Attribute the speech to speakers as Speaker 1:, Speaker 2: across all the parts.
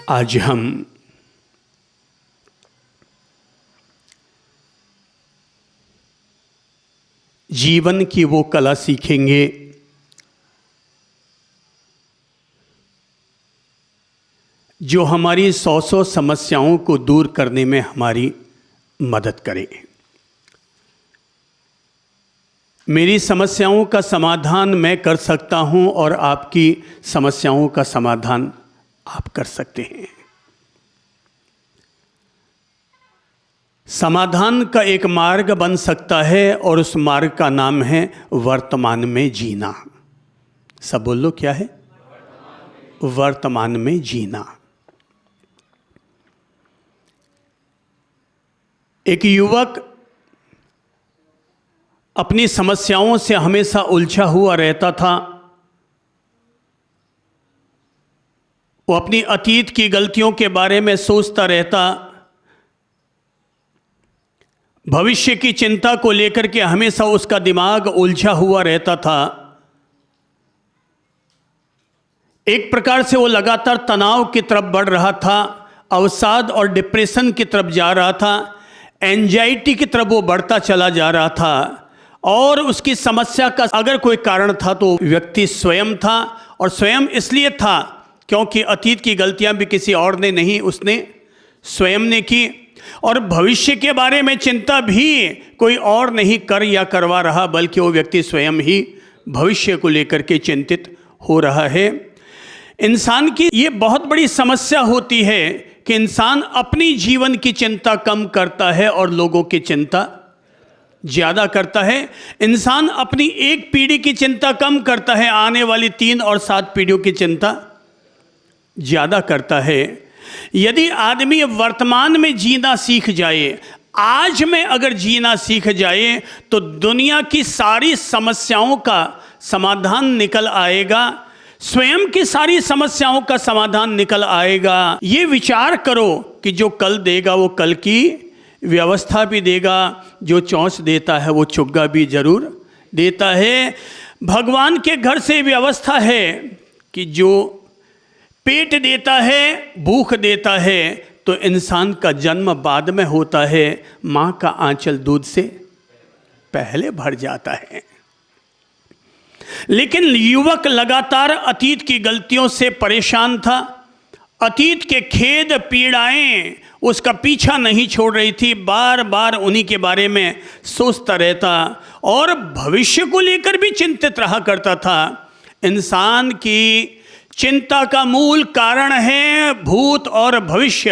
Speaker 1: आज हम जीवन की वो कला सीखेंगे जो हमारी 100 समस्याओं को दूर करने में हमारी मदद करे। मेरी समस्याओं का समाधान मैं कर सकता हूं और आपकी समस्याओं का समाधान आप कर सकते हैं। समाधान का एक मार्ग बन सकता है और उस मार्ग का नाम है वर्तमान में जीना। सब बोलो, क्या है? वर्तमान में जीना। एक युवक अपनी समस्याओं से हमेशा उलझा हुआ रहता था। वो अपनी अतीत की गलतियों के बारे में सोचता रहता, भविष्य की चिंता को लेकर के हमेशा उसका दिमाग उलझा हुआ रहता था। एक प्रकार से वो लगातार तनाव की तरफ बढ़ रहा था, अवसाद और डिप्रेशन की तरफ जा रहा था, एंजाइटी की तरफ वो बढ़ता चला जा रहा था। और उसकी समस्या का अगर कोई कारण था तो व्यक्ति स्वयं था, और स्वयं इसलिए था क्योंकि अतीत की गलतियां भी किसी और ने नहीं, उसने स्वयं ने की। और भविष्य के बारे में चिंता भी कोई और नहीं कर या करवा रहा, बल्कि वो व्यक्ति स्वयं ही भविष्य को लेकर के चिंतित हो रहा है। इंसान की ये बहुत बड़ी समस्या होती है कि इंसान अपनी जीवन की चिंता कम करता है और लोगों की चिंता ज़्यादा करता है। इंसान अपनी एक पीढ़ी की चिंता कम करता है, आने वाली 3 और 7 पीढ़ियों की चिंता ज़्यादा करता है। यदि आदमी वर्तमान में जीना सीख जाए, आज में अगर जीना सीख जाए, तो दुनिया की सारी समस्याओं का समाधान निकल आएगा, स्वयं की सारी समस्याओं का समाधान निकल आएगा। ये विचार करो कि जो कल देगा वो कल की व्यवस्था भी देगा, जो चौंच देता है वो चुग्गा भी जरूर देता है। भगवान के घर से व्यवस्था है कि जो पेट देता है, भूख देता है, तो इंसान का जन्म बाद में होता है। माँ का आंचल दूध से पहले भर जाता है। लेकिन युवक लगातार अतीत की गलतियों से परेशान था। अतीत के खेद पीड़ाएं उसका पीछा नहीं छोड़ रही थी, बार बार उन्हीं के बारे में सोचता रहता और भविष्य को लेकर भी चिंतित रहा करता था। इंसान की चिंता का मूल कारण है भूत और भविष्य,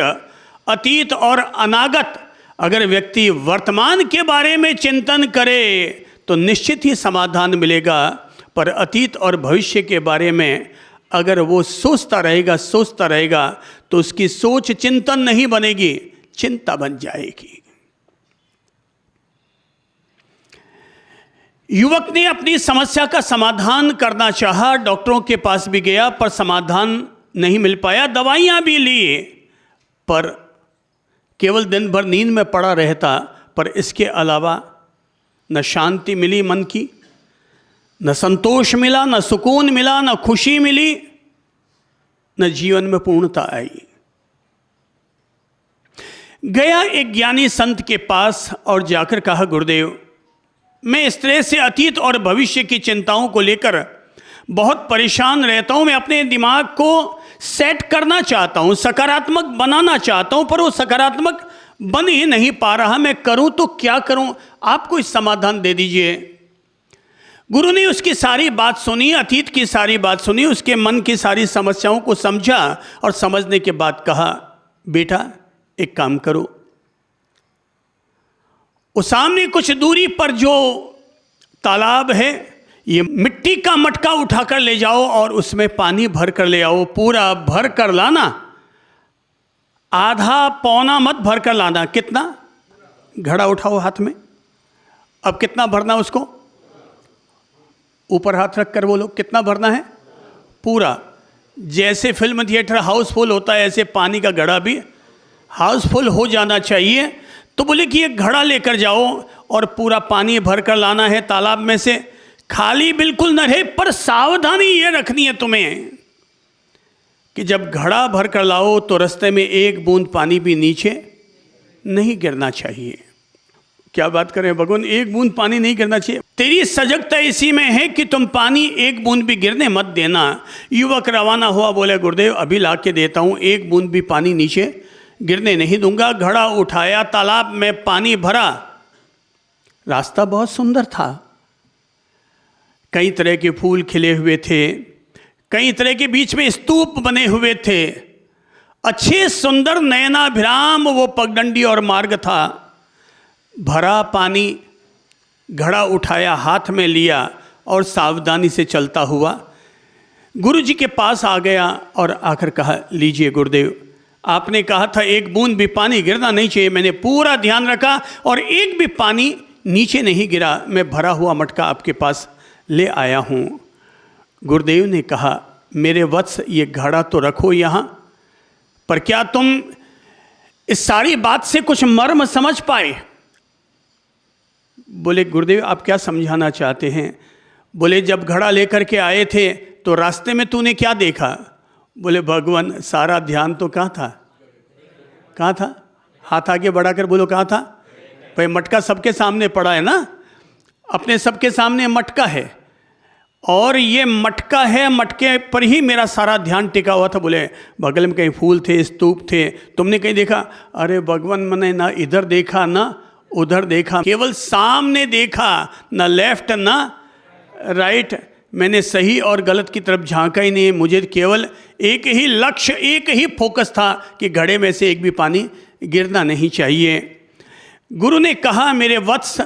Speaker 1: अतीत और अनागत। अगर व्यक्ति वर्तमान के बारे में चिंतन करे तो निश्चित ही समाधान मिलेगा, पर अतीत और भविष्य के बारे में अगर वो सोचता रहेगा तो उसकी सोच चिंतन नहीं बनेगी, चिंता बन जाएगी। युवक ने अपनी समस्या का समाधान करना चाहा, डॉक्टरों के पास भी गया पर समाधान नहीं मिल पाया, दवाइयां भी ली, पर केवल दिन भर नींद में पड़ा रहता। पर इसके अलावा न शांति मिली मन की, न संतोष मिला, न सुकून मिला, न खुशी मिली, न जीवन में पूर्णता आई। गया एक ज्ञानी संत के पास और जाकर कहा, गुरुदेव, मैं इस तरह से अतीत और भविष्य की चिंताओं को लेकर बहुत परेशान रहता हूं। मैं अपने दिमाग को सेट करना चाहता हूं, सकारात्मक बनाना चाहता हूं, पर वो सकारात्मक बन ही नहीं पा रहा। मैं करूं तो क्या करूं? आप कोई समाधान दे दीजिए। गुरु ने उसकी सारी बात सुनी, अतीत की सारी बात सुनी, उसके मन की सारी समस्याओं को समझा और समझने के बाद कहा, बेटा एक काम करो, उस सामने कुछ दूरी पर जो तालाब है, ये मिट्टी का मटका उठाकर ले जाओ और उसमें पानी भर कर ले आओ। पूरा भर कर लाना, आधा पौना मत भर कर लाना। कितना? घड़ा उठाओ हाथ में। अब कितना भरना उसको? ऊपर हाथ रख कर बोलो, कितना भरना है? पूरा। जैसे फिल्म थिएटर हाउसफुल होता है, ऐसे पानी का घड़ा भी हाउसफुल हो जाना चाहिए। तो बोले कि ये घड़ा लेकर जाओ और पूरा पानी भर कर लाना है तालाब में से, खाली बिल्कुल न रहे, पर सावधानी ये रखनी है तुम्हें कि जब घड़ा भर कर लाओ तो रास्ते में एक बूंद पानी भी नीचे नहीं गिरना चाहिए। क्या बात करें भगवान, एक बूंद पानी नहीं गिरना चाहिए। तेरी सजगता इसी में है कि तुम पानी एक बूंद भी गिरने मत देना। युवक रवाना हुआ, बोले गुरुदेव अभी ला के देता हूँ, एक बूंद भी पानी नीचे गिरने नहीं दूंगा। घड़ा उठाया, तालाब में पानी भरा। रास्ता बहुत सुंदर था, कई तरह के फूल खिले हुए थे, कई तरह के बीच में स्तूप बने हुए थे, अच्छे सुंदर नयनाभिराम वो पगडंडी और मार्ग था। भरा पानी, घड़ा उठाया, हाथ में लिया और सावधानी से चलता हुआ गुरु जी के पास आ गया और आकर कहा, लीजिए गुरुदेव, आपने कहा था एक बूंद भी पानी गिरना नहीं चाहिए, मैंने पूरा ध्यान रखा और एक भी पानी नीचे नहीं गिरा। मैं भरा हुआ मटका आपके पास ले आया हूँ। गुरुदेव ने कहा, मेरे वत्स ये घड़ा तो रखो यहाँ, पर क्या तुम इस सारी बात से कुछ मर्म समझ पाए? बोले गुरुदेव आप क्या समझाना चाहते हैं? बोले जब घड़ा लेकर के आए थे तो रास्ते में तूने क्या देखा? बोले भगवान सारा ध्यान तो कहाँ था? कहाँ था? हाथ आगे बढ़ाकर बोलो कहाँ था? भाई मटका सबके सामने पड़ा है ना, अपने सबके सामने मटका है और ये मटका है, मटके पर ही मेरा सारा ध्यान टिका हुआ था। बोले बगल में कहीं फूल थे, स्तूप थे, तुमने कहीं देखा? अरे भगवान मैंने ना इधर देखा ना उधर देखा, केवल सामने देखा, ना लेफ्ट ना राइट। मैंने सही और गलत की तरफ झांका ही नहीं, मुझे केवल एक ही लक्ष्य, एक ही फोकस था कि घड़े में से एक भी पानी गिरना नहीं चाहिए। गुरु ने कहा, मेरे वत्स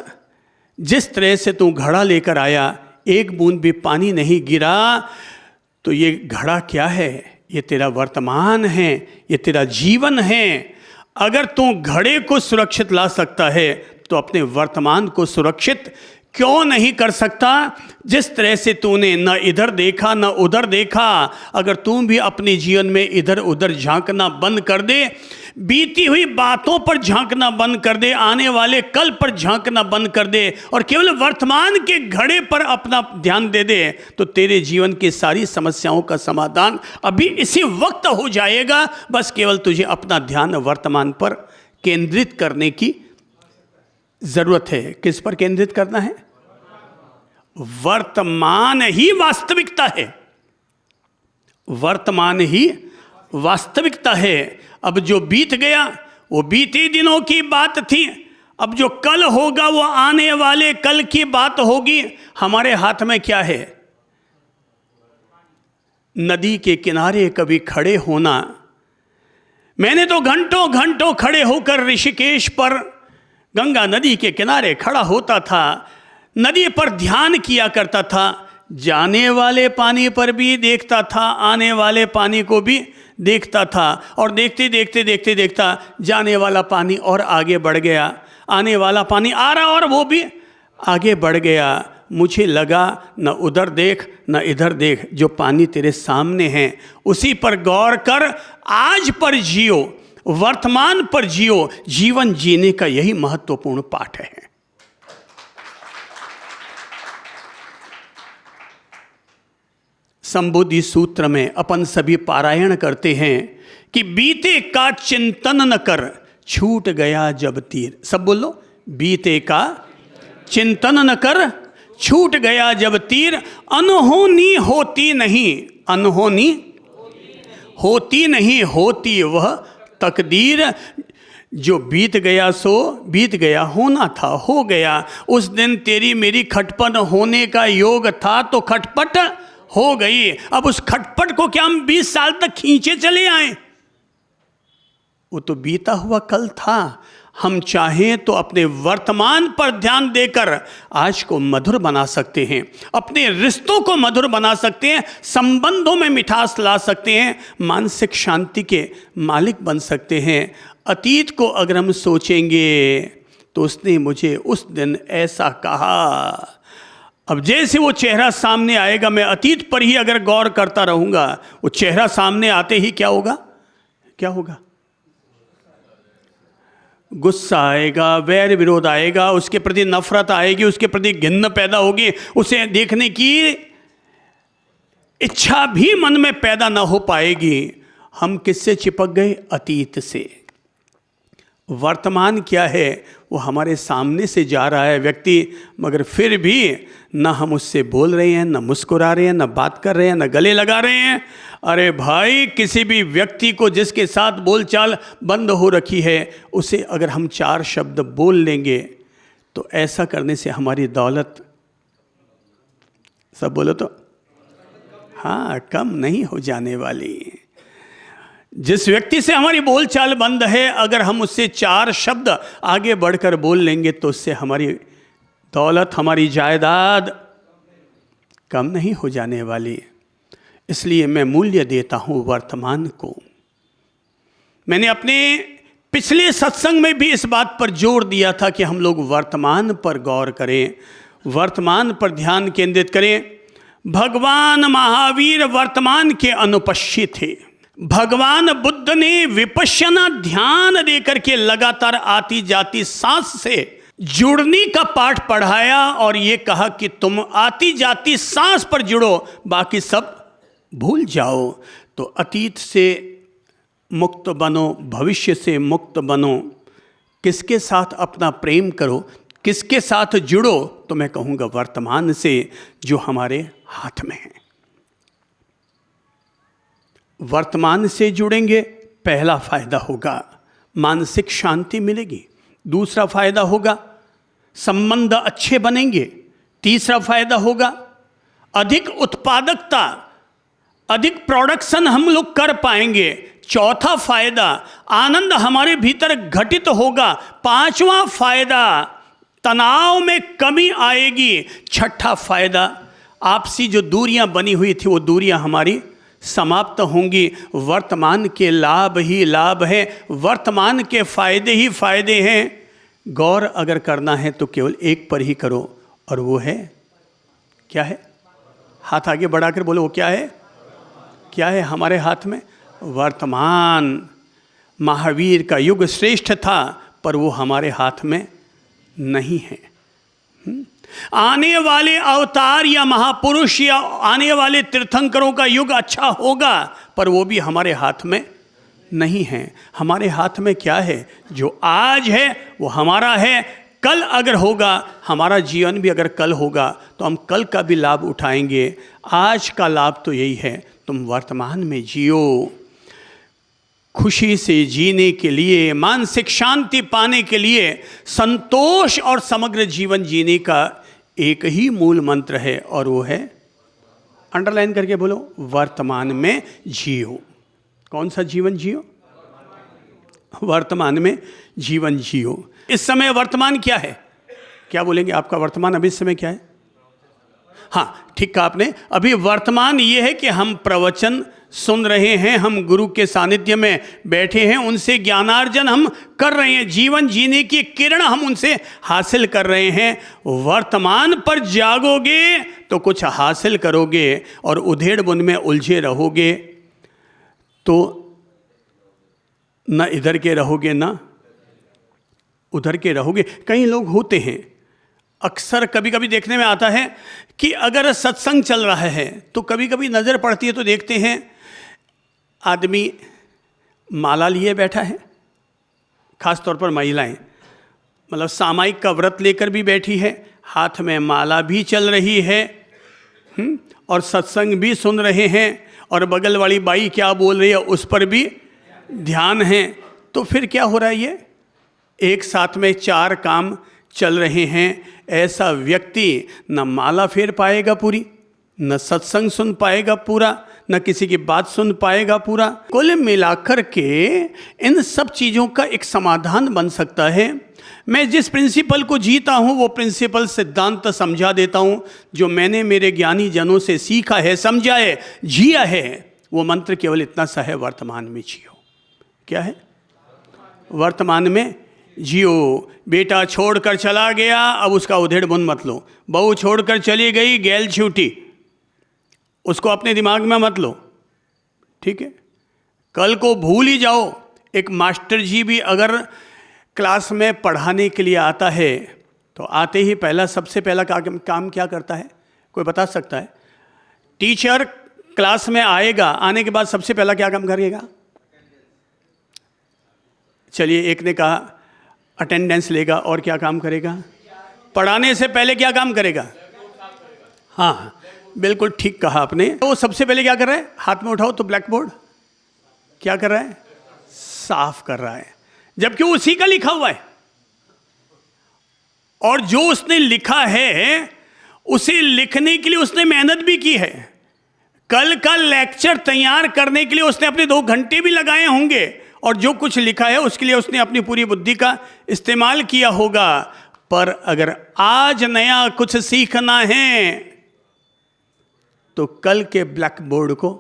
Speaker 1: जिस तरह से तू घड़ा लेकर आया एक बूंद भी पानी नहीं गिरा, तो ये घड़ा क्या है? ये तेरा वर्तमान है, ये तेरा जीवन है। अगर तू घड़े को सुरक्षित ला सकता है तो अपने वर्तमान को सुरक्षित क्यों नहीं कर सकता? जिस तरह से तूने न इधर देखा न उधर देखा, अगर तू भी अपने जीवन में इधर उधर झांकना बंद कर दे, बीती हुई बातों पर झांकना बंद कर दे, आने वाले कल पर झांकना बंद कर दे और केवल वर्तमान के घड़े पर अपना ध्यान दे दे, तो तेरे जीवन की सारी समस्याओं का समाधान अभी इसी वक्त हो जाएगा। बस केवल तुझे अपना ध्यान वर्तमान पर केंद्रित करने की जरूरत है। किस पर केंद्रित करना है? वर्तमान ही वास्तविकता है, वर्तमान ही वास्तविकता है। अब जो बीत गया वो बीते दिनों की बात थी, अब जो कल होगा वो आने वाले कल की बात होगी। हमारे हाथ में क्या है? नदी के किनारे कभी खड़े होना। मैंने तो घंटों घंटों खड़े होकर ऋषिकेश पर गंगा नदी के किनारे खड़ा होता था, नदी पर ध्यान किया करता था, जाने वाले पानी पर भी देखता था, आने वाले पानी को भी देखता था और देखते देखते देखते देखता जाने वाला पानी और आगे बढ़ गया, आने वाला पानी आ रहा और वो भी आगे बढ़ गया। मुझे लगा न उधर देख न इधर देख, जो पानी तेरे सामने है उसी पर गौर कर, आज पर जियो, वर्तमान पर जियो। जीवन जीने का यही महत्वपूर्ण पाठ है। संबोधि सूत्र में अपन सभी पारायण करते हैं कि बीते का चिंतन न कर, छूट गया जब तीर। सब बोलो, बीते का चिंतन न कर, छूट गया जब तीर। अनहोनी होती नहीं, अनहोनी होती नहीं, होती वह तकदीर। जो बीत गया सो बीत गया, होना था हो गया। उस दिन तेरी मेरी खटपट होने का योग था तो खटपट हो गई। अब उस खटपट को क्या हम 20 साल तक खींचे चले आए? वो तो बीता हुआ कल था। हम चाहें तो अपने वर्तमान पर ध्यान देकर आज को मधुर बना सकते हैं, अपने रिश्तों को मधुर बना सकते हैं, संबंधों में मिठास ला सकते हैं, मानसिक शांति के मालिक बन सकते हैं। अतीत को अगर हम सोचेंगे तो उसने मुझे उस दिन ऐसा कहा। अब जैसे वो चेहरा सामने आएगा, मैं अतीत पर ही अगर गौर करता रहूँगा, वो चेहरा सामने आते ही क्या होगा? क्या होगा? गुस्सा आएगा, वैर विरोध आएगा, उसके प्रति नफरत आएगी, उसके प्रति घिन्न पैदा होगी, उसे देखने की इच्छा भी मन में पैदा ना हो पाएगी। हम किससे चिपक गए? अतीत से। वर्तमान क्या है? वो हमारे सामने से जा रहा है व्यक्ति, मगर फिर भी ना हम उससे बोल रहे हैं, ना मुस्कुरा रहे हैं, ना बात कर रहे हैं, ना गले लगा रहे हैं। अरे भाई, किसी भी व्यक्ति को जिसके साथ बोलचाल बंद हो रखी है, उसे अगर हम 4 शब्द बोल लेंगे तो ऐसा करने से हमारी दौलत, सब बोलो तो, हाँ, कम नहीं हो जाने वाली। जिस व्यक्ति से हमारी बोलचाल बंद है, अगर हम उससे 4 शब्द आगे बढ़कर बोल लेंगे तो उससे हमारी दौलत, हमारी जायदाद कम नहीं हो जाने वाली। इसलिए मैं मूल्य देता हूं वर्तमान को। मैंने अपने पिछले सत्संग में भी इस बात पर जोर दिया था कि हम लोग वर्तमान पर गौर करें, वर्तमान पर ध्यान केंद्रित करें। भगवान महावीर वर्तमान के अनुपस्थित थे। भगवान बुद्ध ने विपश्यना ध्यान देकर के लगातार आती जाती सांस से जुड़ने का पाठ पढ़ाया और ये कहा कि तुम आती जाती सांस पर जुड़ो, बाकी सब भूल जाओ। तो अतीत से मुक्त बनो, भविष्य से मुक्त बनो। किसके साथ अपना प्रेम करो, किसके साथ जुड़ो? तो मैं कहूँगा वर्तमान से, जो हमारे हाथ में है। वर्तमान से जुड़ेंगे, पहला फायदा होगा मानसिक शांति मिलेगी। दूसरा फायदा होगा संबंध अच्छे बनेंगे। तीसरा फायदा होगा अधिक उत्पादकता, अधिक प्रोडक्शन हम लोग कर पाएंगे। चौथा फायदा आनंद हमारे भीतर घटित होगा। पांचवा फायदा तनाव में कमी आएगी। छठा फायदा आपसी जो दूरियां बनी हुई थी वो दूरियां हमारी समाप्त होंगी। वर्तमान के लाभ ही लाभ हैं, वर्तमान के फायदे ही फायदे हैं। गौर अगर करना है तो केवल एक पर ही करो, और वो है, क्या है? हाथ आगे बढ़ाकर बोलो, वो क्या है? क्या है हमारे हाथ में? वर्तमान। महावीर का युग श्रेष्ठ था, पर वो हमारे हाथ में नहीं है। आने वाले अवतार या महापुरुष या आने वाले तीर्थंकरों का युग अच्छा होगा, पर वो भी हमारे हाथ में नहीं है। हमारे हाथ में क्या है? जो आज है वो हमारा है। कल अगर होगा, हमारा जीवन भी अगर कल होगा तो हम कल का भी लाभ उठाएंगे। आज का लाभ तो यही है, तुम वर्तमान में जियो। खुशी से जीने के लिए, मानसिक शांति पाने के लिए, संतोष और समग्र जीवन जीने का एक ही मूल मंत्र है, और वो है, अंडरलाइन करके बोलो, वर्तमान में जियो। कौन सा जीवन जियो? वर्तमान में जीवन जियो। इस समय वर्तमान क्या है? क्या बोलेंगे? आपका वर्तमान अभी इस समय क्या है? हाँ, ठीक कहा आपने। अभी वर्तमान ये है कि हम प्रवचन सुन रहे हैं, हम गुरु के सानिध्य में बैठे हैं, उनसे ज्ञानार्जन हम कर रहे हैं, जीवन जीने की किरण हम उनसे हासिल कर रहे हैं। वर्तमान पर जागोगे तो कुछ हासिल करोगे, और उधेड़ बुन में उलझे रहोगे तो न इधर के रहोगे न उधर के रहोगे। कई लोग होते हैं, अक्सर कभी कभी देखने में आता है कि अगर सत्संग चल रहा है तो कभी कभी नज़र पड़ती है तो देखते हैं आदमी माला लिए बैठा है, खास तौर पर महिलाएं, मतलब सामायिक का व्रत लेकर भी बैठी है, हाथ में माला भी चल रही है, और सत्संग भी सुन रहे हैं, और बगल वाली बाई क्या बोल रही है उस पर भी ध्यान है। तो फिर क्या हो रहा है? ये एक साथ में 4 काम चल रहे हैं। ऐसा व्यक्ति न माला फेर पाएगा पूरी, न सत्संग सुन पाएगा पूरा, न किसी की बात सुन पाएगा पूरा। कुल मिलाकर के इन सब चीज़ों का एक समाधान बन सकता है। मैं जिस प्रिंसिपल को जीता हूँ वो प्रिंसिपल सिद्धांत समझा देता हूँ, जो मैंने मेरे ज्ञानी जनों से सीखा है, समझा है, जिया है। वो मंत्र केवल इतना सा है, वर्तमान में जियो। क्या है? वर्तमान में जियो। बेटा छोड़कर चला गया, अब उसका उधेड़ बुन मत लो। बहू छोड़कर चली गई, गैल छूटी, उसको अपने दिमाग में मत लो, ठीक है? कल को भूल ही जाओ। एक मास्टर जी भी अगर क्लास में पढ़ाने के लिए आता है तो आते ही सबसे पहला काम क्या करता है? कोई बता सकता है? टीचर क्लास में आएगा, आने के बाद सबसे पहला क्या काम करेगा? चलिए, एक ने कहा अटेंडेंस लेगा, और क्या काम करेगा? पढ़ाने से पहले क्या काम करेगा? हाँ, बिल्कुल ठीक कहा आपने। तो सबसे पहले क्या कर रहा है? हाथ में उठाओ तो ब्लैक बोर्ड क्या कर रहा है? साफ कर रहा है, जबकि उसी का लिखा हुआ है। और जो उसने लिखा है उसे लिखने के लिए उसने मेहनत भी की है। कल का लेक्चर तैयार करने के लिए उसने अपने 2 घंटे भी लगाए होंगे, और जो कुछ लिखा है उसके लिए उसने अपनी पूरी बुद्धि का इस्तेमाल किया होगा। पर अगर आज नया कुछ सीखना है तो कल के ब्लैक बोर्ड को,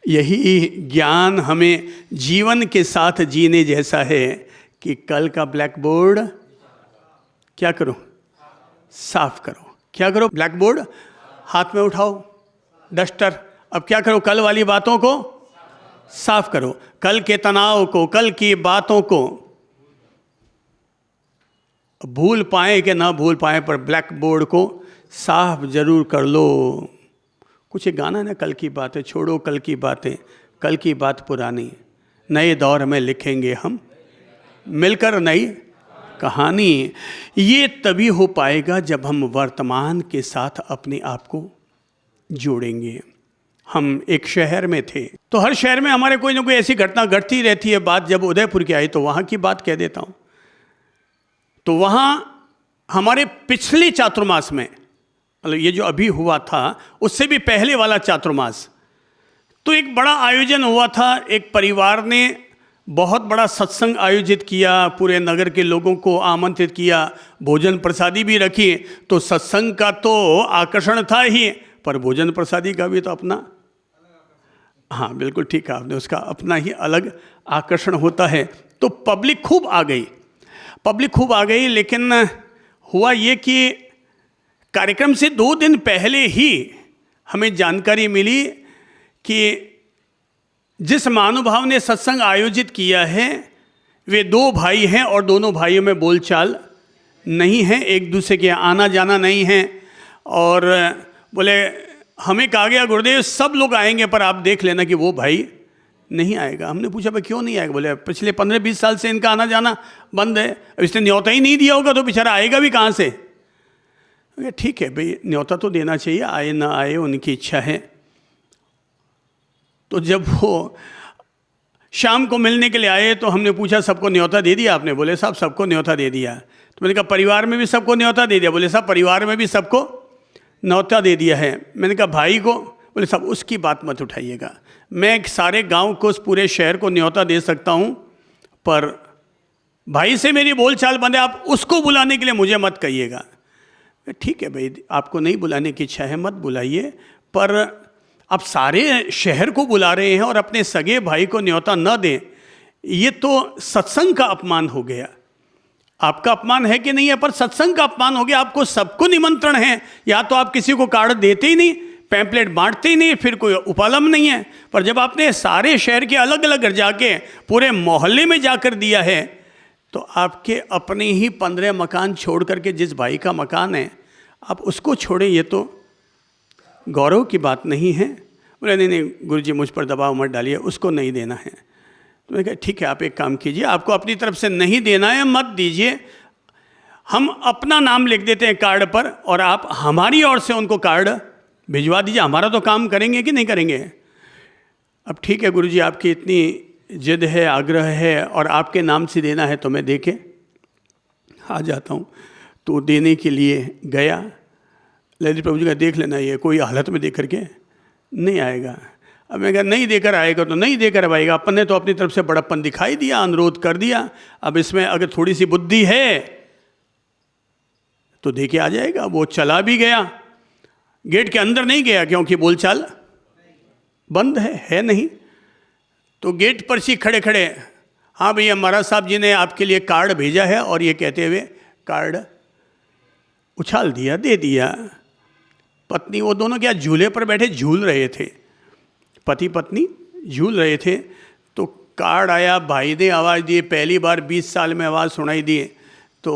Speaker 1: यही ज्ञान हमें जीवन के साथ जीने जैसा है कि कल का ब्लैक बोर्ड क्या करो? साफ करो। क्या करो? ब्लैक बोर्ड हाथ में उठाओ, डस्टर। अब क्या करो? कल वाली बातों को साफ करो, कल के तनाव को, कल की बातों को। भूल पाए कि ना भूल पाए, पर ब्लैक बोर्ड को साफ जरूर कर लो। कुछ एक गाना ना, कल की बातें छोड़ो कल की बातें, कल की बात पुरानी, नए दौर में लिखेंगे हम मिलकर नई कहानी। ये तभी हो पाएगा जब हम वर्तमान के साथ अपने आप को जोड़ेंगे। हम एक शहर में थे, तो हर शहर में हमारे कोई ना कोई ऐसी घटना घटती रहती है। बात जब उदयपुर की आई तो वहाँ की बात कह देता हूँ। तो वहाँ हमारे पिछले चातुर्मास में, मतलब ये जो अभी हुआ था उससे भी पहले वाला चातुर्मास, तो एक बड़ा आयोजन हुआ था। एक परिवार ने बहुत बड़ा सत्संग आयोजित किया, पूरे नगर के लोगों को आमंत्रित किया, भोजन प्रसादी भी रखी। तो सत्संग का तो आकर्षण था ही, पर भोजन प्रसादी का भी तो अपना, हाँ बिल्कुल ठीक कहा आपने, उसका अपना ही अलग आकर्षण होता है। तो पब्लिक खूब आ गई, लेकिन हुआ ये कि कार्यक्रम से 2 दिन पहले ही हमें जानकारी मिली कि जिस महानुभाव ने सत्संग आयोजित किया है वे 2 भाई हैं, और दोनों भाइयों में बोलचाल नहीं है, एक दूसरे के आना जाना नहीं है। और बोले हमें कहा गया गुरुदेव सब लोग आएंगे, पर आप देख लेना कि वो भाई नहीं आएगा। हमने पूछा भाई क्यों नहीं आएगा? बोले पिछले 15-20 साल से इनका आना जाना बंद है, अब इसने न्योता ही नहीं दिया होगा तो बेचारा आएगा भी कहाँ से? ठीक है भाई, न्योता तो देना चाहिए, आए ना आए उनकी इच्छा है। तो जब वो शाम को मिलने के लिए आए तो हमने पूछा सबको न्योता दे दिया आपने? बोले साहब सबको न्योता दे दिया। तो मैंने कहा परिवार में भी सबको न्योता दे दिया? बोले साहब परिवार में भी सबको न्योता दे दिया है। मैंने कहा भाई को? बोले साहब उसकी बात मत उठाइएगा, मैं सारे गांव को, उस पूरे शहर को न्योता दे सकता हूं, पर भाई से मेरी बोलचाल बंद है, आप उसको बुलाने के लिए मुझे मत कहिएगा। ठीक है भाई, आपको नहीं बुलाने की इच्छा है मत बुलाइए, पर आप सारे शहर को बुला रहे हैं और अपने सगे भाई को न्योता न दें, ये तो सत्संग का अपमान हो गया। आपका अपमान है कि नहीं है, पर सत्संग का अपमान हो गया। आपको सबको निमंत्रण है, या तो आप किसी को कार्ड देते ही नहीं, पैम्पलेट बांटते ही नहीं, फिर कोई उपालम नहीं है। पर जब आपने सारे शहर के अलग अलग घर जाके पूरे मोहल्ले में जाकर दिया है, तो आपके अपने ही 15 मकान छोड़ करके जिस भाई का मकान है आप उसको छोड़ें, ये तो गौरव की बात नहीं है। बोले नहीं गुरुजी मुझ पर दबाव मत डालिए, उसको नहीं देना है। तो मैंने कहा ठीक है, आप एक काम कीजिए, आपको अपनी तरफ से नहीं देना है मत दीजिए, हम अपना नाम लिख देते हैं कार्ड पर, और आप हमारी ओर से उनको कार्ड भिजवा दीजिए, हमारा तो काम करेंगे कि नहीं करेंगे। अब ठीक है गुरुजी, आपकी इतनी जिद है, आग्रह है, और आपके नाम से देना है तो मैं दे के आ जाता हूँ। तो देने के लिए गया, ललित प्रभु जी का देख लेना, ये कोई हालत में देख करके नहीं आएगा। अब मैं कहा नहीं देकर आएगा तो नहीं देकर आएगा, अपन ने तो अपनी तरफ से बड़प्पन दिखाई दिया, अनुरोध कर दिया, अब इसमें अगर थोड़ी सी बुद्धि है तो दे के आ जाएगा। वो चला भी गया, गेट के अंदर नहीं गया क्योंकि बोलचाल बंद है नहीं। तो गेट पर से खड़े खड़े, हाँ भैया महाराज साहब जी ने आपके लिए कार्ड भेजा है, और ये कहते हुए कार्ड उछाल दिया, दे दिया। पत्नी, वो दोनों क्या झूले पर बैठे झूल रहे थे, पति पत्नी झूल रहे थे। तो कार्ड आया, भाई ने आवाज़ दी, पहली बार 20 साल में आवाज़ सुनाई दी। तो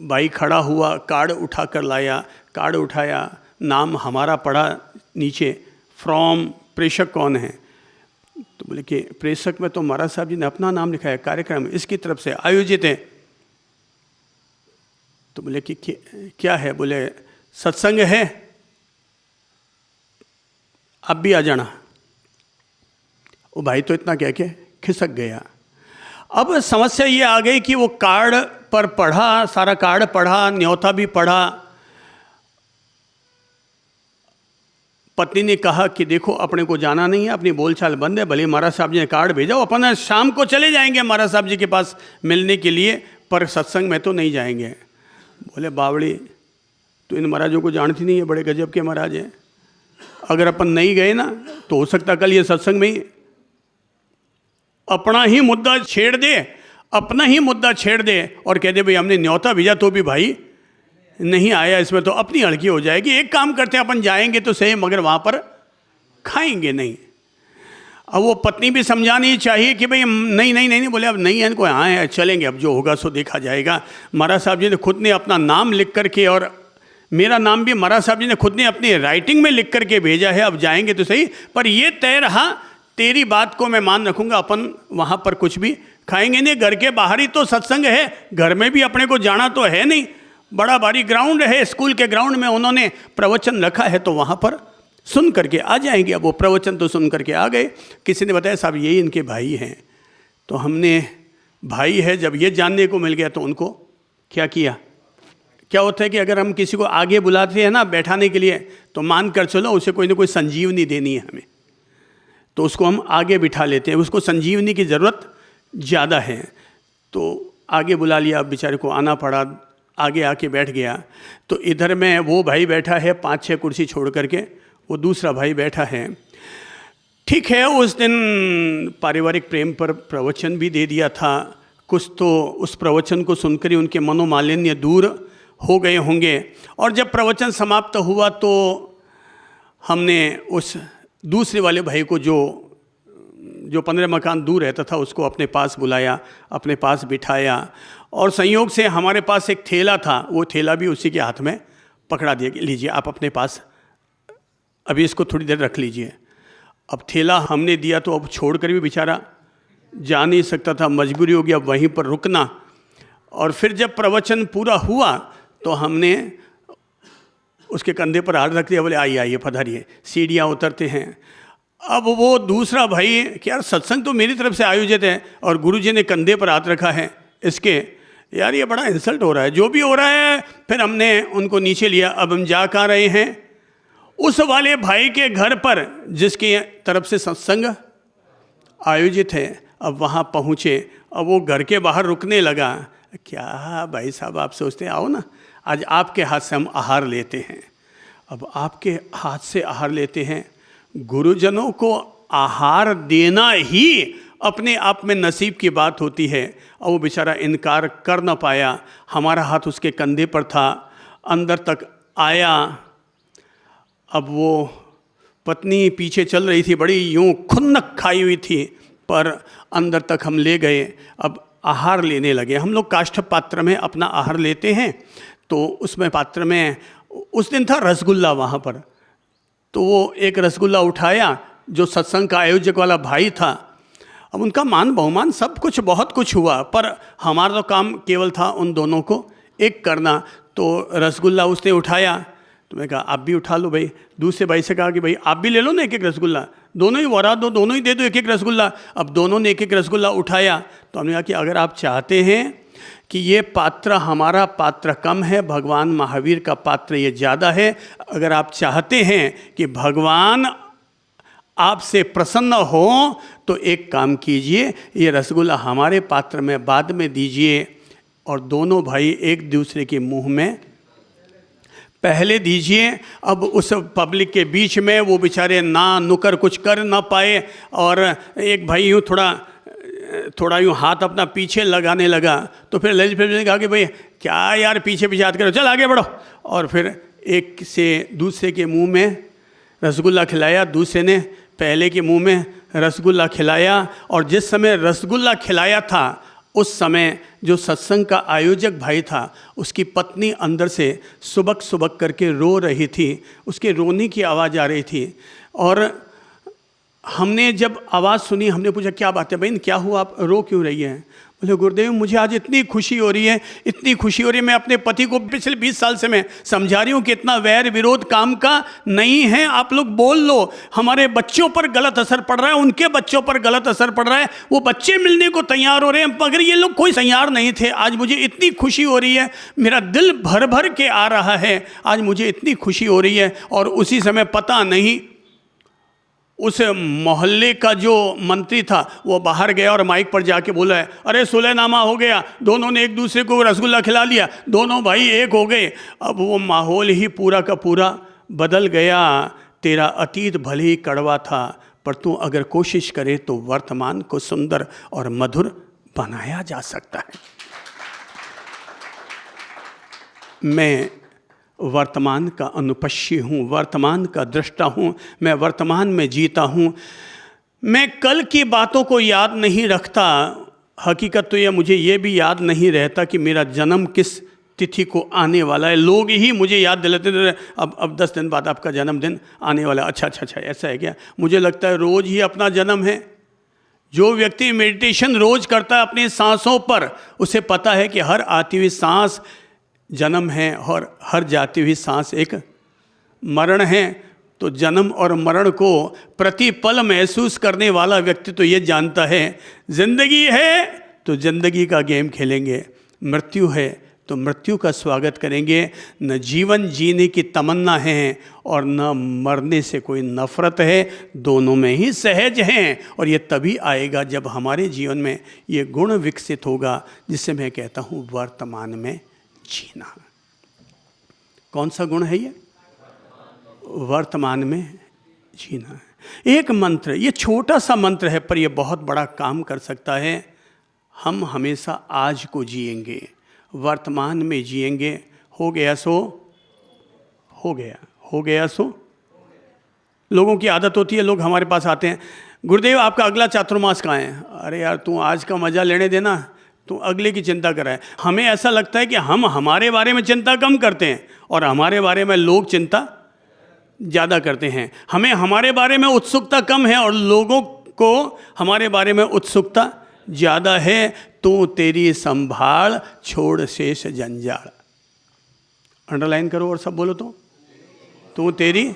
Speaker 1: भाई खड़ा हुआ, कार्ड उठा कर लाया, कार्ड उठाया, नाम हमारा पढ़ा नीचे, फ्रॉम, प्रेषक कौन है? तो बोले कि प्रेषक में तो महाराज साहब जी ने अपना नाम लिखा है, कार्यक्रम इसकी तरफ से आयोजित है। तो बोले कि क्या है? बोले सत्संग है, अब भी आ जाना। वो भाई तो इतना कह के खिसक गया। अब समस्या ये आ गई कि वो कार्ड पर पढ़ा, सारा कार्ड पढ़ा, न्योता भी पढ़ा। पत्नी ने कहा कि देखो अपने को जाना नहीं है, अपनी बोलचाल बंद है, भले महाराज साहब जी ने कार्ड भेजा, अपन शाम को चले जाएंगे महाराज साहब जी के पास मिलने के लिए, पर सत्संग में तो नहीं जाएंगे। बोले बावड़ी तो इन महाराजों को जानती नहीं है, बड़े गजब के महाराज हैं। अगर अपन नहीं गए ना तो हो सकता कल ये सत्संग में ही अपना ही मुद्दा छेड़ दे, अपना ही मुद्दा छेड़ दे और कह दे भाई हमने न्योता भेजा तो भी भाई नहीं आया, इसमें तो अपनी हड़की हो जाएगी। एक काम करते हैं, अपन जाएंगे तो सही मगर वहाँ पर खाएंगे नहीं। अब वो पत्नी भी समझानी चाहिए कि भाई नहीं नहीं नहीं, बोले अब नहीं है इनको, हाँ है चलेंगे, अब जो होगा सो देखा जाएगा। महाराज साहब जी ने खुद ने अपना नाम लिख करके, और मेरा नाम भी महाराज साहब जी ने खुद ने अपनी राइटिंग में लिख करके भेजा है, अब जाएंगे तो सही, पर ये तय रहा तेरी बात को मैं मान रखूँगा, अपन वहाँ पर कुछ भी खाएंगे नहीं। घर के बाहर ही तो सत्संग है, घर में भी अपने को जाना तो है नहीं। बड़ा भारी ग्राउंड है, स्कूल के ग्राउंड में उन्होंने प्रवचन रखा है, तो वहाँ पर सुन करके आ जाएंगे। अब वो प्रवचन तो सुन करके आ गए। किसी ने बताया साहब यही इनके भाई हैं। तो हमने भाई है जब ये जानने को मिल गया तो उनको क्या किया, क्या होता है कि अगर हम किसी को आगे बुलाते हैं ना बैठाने के लिए, तो मान कर चलो उसे कोई ना कोई संजीवनी देनी है हमें, तो उसको हम आगे बिठा लेते हैं। उसको संजीवनी की ज़रूरत ज़्यादा है, तो आगे बुला लिया। अब बेचारे को आना पड़ा, आगे आके बैठ गया। तो इधर में वो भाई बैठा है 5-6 कुर्सी छोड़ करके, वो दूसरा भाई बैठा है। ठीक है, उस दिन पारिवारिक प्रेम पर प्रवचन भी दे दिया था कुछ, तो उस प्रवचन को सुनकर ही उनके मनोमालिन्य दूर हो गए होंगे। और जब प्रवचन समाप्त हुआ तो हमने उस दूसरे वाले भाई को जो 15 मकान दूर रहता था उसको अपने पास बुलाया, अपने पास बिठाया, और संयोग से हमारे पास एक थैला था, वो थैला भी उसी के हाथ में पकड़ा दिया कि लीजिए आप अपने पास अभी इसको थोड़ी देर रख लीजिए। अब थैला हमने दिया तो अब छोड़ कर भी बेचारा जा नहीं सकता था, मजबूरी होगी अब वहीं पर रुकना। और फिर जब प्रवचन पूरा हुआ तो हमने उसके कंधे पर हाथ रख दिया, बोले आइए आइए पधारिए, सीढ़ियाँ उतरते हैं। अब वो दूसरा भाई कि यार सत्संग तो मेरी तरफ से आयोजित है और गुरुजी ने कंधे पर हाथ रखा है इसके, यार ये बड़ा इंसल्ट हो रहा है। जो भी हो रहा है, फिर हमने उनको नीचे लिया। अब हम जा कहाँ रहे हैं, उस वाले भाई के घर पर जिसकी तरफ से सत्संग आयोजित है। अब वहाँ पहुँचे, अब वो घर के बाहर रुकने लगा। क्या भाई साहब आप सोचते हैं आओ ना आज आपके हाथ से हम आहार लेते हैं। अब आपके हाथ से आहार लेते हैं, गुरुजनों को आहार देना ही अपने आप में नसीब की बात होती है। और वो बेचारा इनकार कर न पाया, हमारा हाथ उसके कंधे पर था, अंदर तक आया। अब वो पत्नी पीछे चल रही थी, बड़ी यूं खुन्नक खाई हुई थी, पर अंदर तक हम ले गए। अब आहार लेने लगे। हम लोग काष्ठ पात्र में अपना आहार लेते हैं, तो उसमें पात्र में उस दिन था रसगुल्ला वहाँ पर, तो वो एक रसगुल्ला उठाया जो सत्संग का आयोजक वाला भाई था। अब उनका मान बहुमान सब कुछ बहुत कुछ हुआ, पर हमारा तो काम केवल था उन दोनों को एक करना। तो रसगुल्ला उसने उठाया, तो मैं कहा आप भी उठा लो भाई। दूसरे भाई से कहा कि भाई आप भी ले लो ना एक एक रसगुल्ला, दोनों ही वरा दो, दोनों ही दे दो एक एक रसगुल्ला। अब दोनों ने एक एक रसगुल्ला उठाया। तो हमने कहा कि अगर आप चाहते हैं कि ये पात्र हमारा पात्र कम है, भगवान महावीर का पात्र ये ज़्यादा है, अगर आप चाहते हैं कि भगवान आपसे प्रसन्न हो तो एक काम कीजिए, ये रसगुल्ला हमारे पात्र में बाद में दीजिए और दोनों भाई एक दूसरे के मुंह में पहले दीजिए। अब उस पब्लिक के बीच में वो बेचारे ना नुकर कुछ कर ना पाए, और एक भाई यूँ थोड़ा यूँ हाथ अपना पीछे लगाने लगा। तो फिर ललित प्रभु ने कहा कि भाई क्या यार पीछे पीछे हाथ करो, चल आगे बढ़ो। और फिर एक से दूसरे के मुंह में रसगुल्ला खिलाया, दूसरे ने पहले के मुंह में रसगुल्ला खिलाया। और जिस समय रसगुल्ला खिलाया था, उस समय जो सत्संग का आयोजक भाई था, उसकी पत्नी अंदर से सुबक सुबक करके रो रही थी, उसके रोने की आवाज़ आ रही थी। और हमने जब आवाज़ सुनी, हमने पूछा क्या बात है बहन, क्या हुआ, आप रो क्यों रही हैं? बोले गुरुदेव मुझे आज इतनी खुशी हो रही है, इतनी खुशी हो रही है। मैं अपने पति को पिछले 20 साल से मैं समझा रही हूँ कि इतना वैर विरोध काम का नहीं है, आप लोग बोल लो। हमारे बच्चों पर गलत असर पड़ रहा है, उनके बच्चों पर गलत असर पड़ रहा है, वो बच्चे मिलने को तैयार हो रहे हैं मगर ये लोग कोई तैयार नहीं थे। आज मुझे इतनी खुशी हो रही है, मेरा दिल भर भर के आ रहा है, आज मुझे इतनी खुशी हो रही है। और उसी समय पता नहीं उस मोहल्ले का जो मंत्री था वो बाहर गया और माइक पर जाके बोला है, अरे सुलहनामा हो गया, दोनों ने एक दूसरे को रसगुल्ला खिला लिया, दोनों भाई एक हो गए। अब वो माहौल ही पूरा का पूरा बदल गया। तेरा अतीत भले ही कड़वा था, पर तू अगर कोशिश करे तो वर्तमान को सुंदर और मधुर बनाया जा सकता है। मैं वर्तमान का अनुपश्य हूँ, वर्तमान का दृष्टा हूँ, मैं वर्तमान में जीता हूँ। मैं कल की बातों को याद नहीं रखता। हकीकत तो यह मुझे ये भी याद नहीं रहता कि मेरा जन्म किस तिथि को आने वाला है। लोग ही मुझे याद दिलाते थे, अब 10 दिन बाद आपका जन्मदिन आने वाला है। अच्छा ऐसा है क्या? मुझे लगता है रोज़ ही अपना जन्म है। जो व्यक्ति मेडिटेशन रोज़ करता है अपनी सांसों पर, उसे पता है कि हर आती हुई सांस जन्म है और हर जाती हुई सांस एक मरण है। तो जन्म और मरण को प्रतिपल महसूस करने वाला व्यक्ति तो ये जानता है, जिंदगी है तो जिंदगी का गेम खेलेंगे, मृत्यु है तो मृत्यु का स्वागत करेंगे। न जीवन जीने की तमन्ना है और न मरने से कोई नफरत है, दोनों में ही सहज हैं। और ये तभी आएगा जब हमारे जीवन में ये गुण विकसित होगा, जिससे मैं कहता हूँ वर्तमान में जीना। कौन सा गुण है ये? वर्तमान में जीना। एक मंत्र, ये छोटा सा मंत्र है पर ये बहुत बड़ा काम कर सकता है। हम हमेशा आज को जिएंगे, वर्तमान में जिएंगे। हो गया सो हो गया, हो गया सो। लोगों की आदत होती है, लोग हमारे पास आते हैं, गुरुदेव आपका अगला चातुर्मास कहाँ है? अरे यार तू आज का मजा लेने देना, तू अगले की चिंता कर रहा है। हमें ऐसा लगता है कि हम हमारे बारे में चिंता कम करते हैं और हमारे बारे में लोग चिंता ज़्यादा करते हैं। हमें हमारे बारे में उत्सुकता कम है और लोगों को हमारे बारे में उत्सुकता ज़्यादा है। तू तेरी संभाल छोड़ शेष जंजाल। अंडरलाइन करो और सब बोलो तो। तू तेरी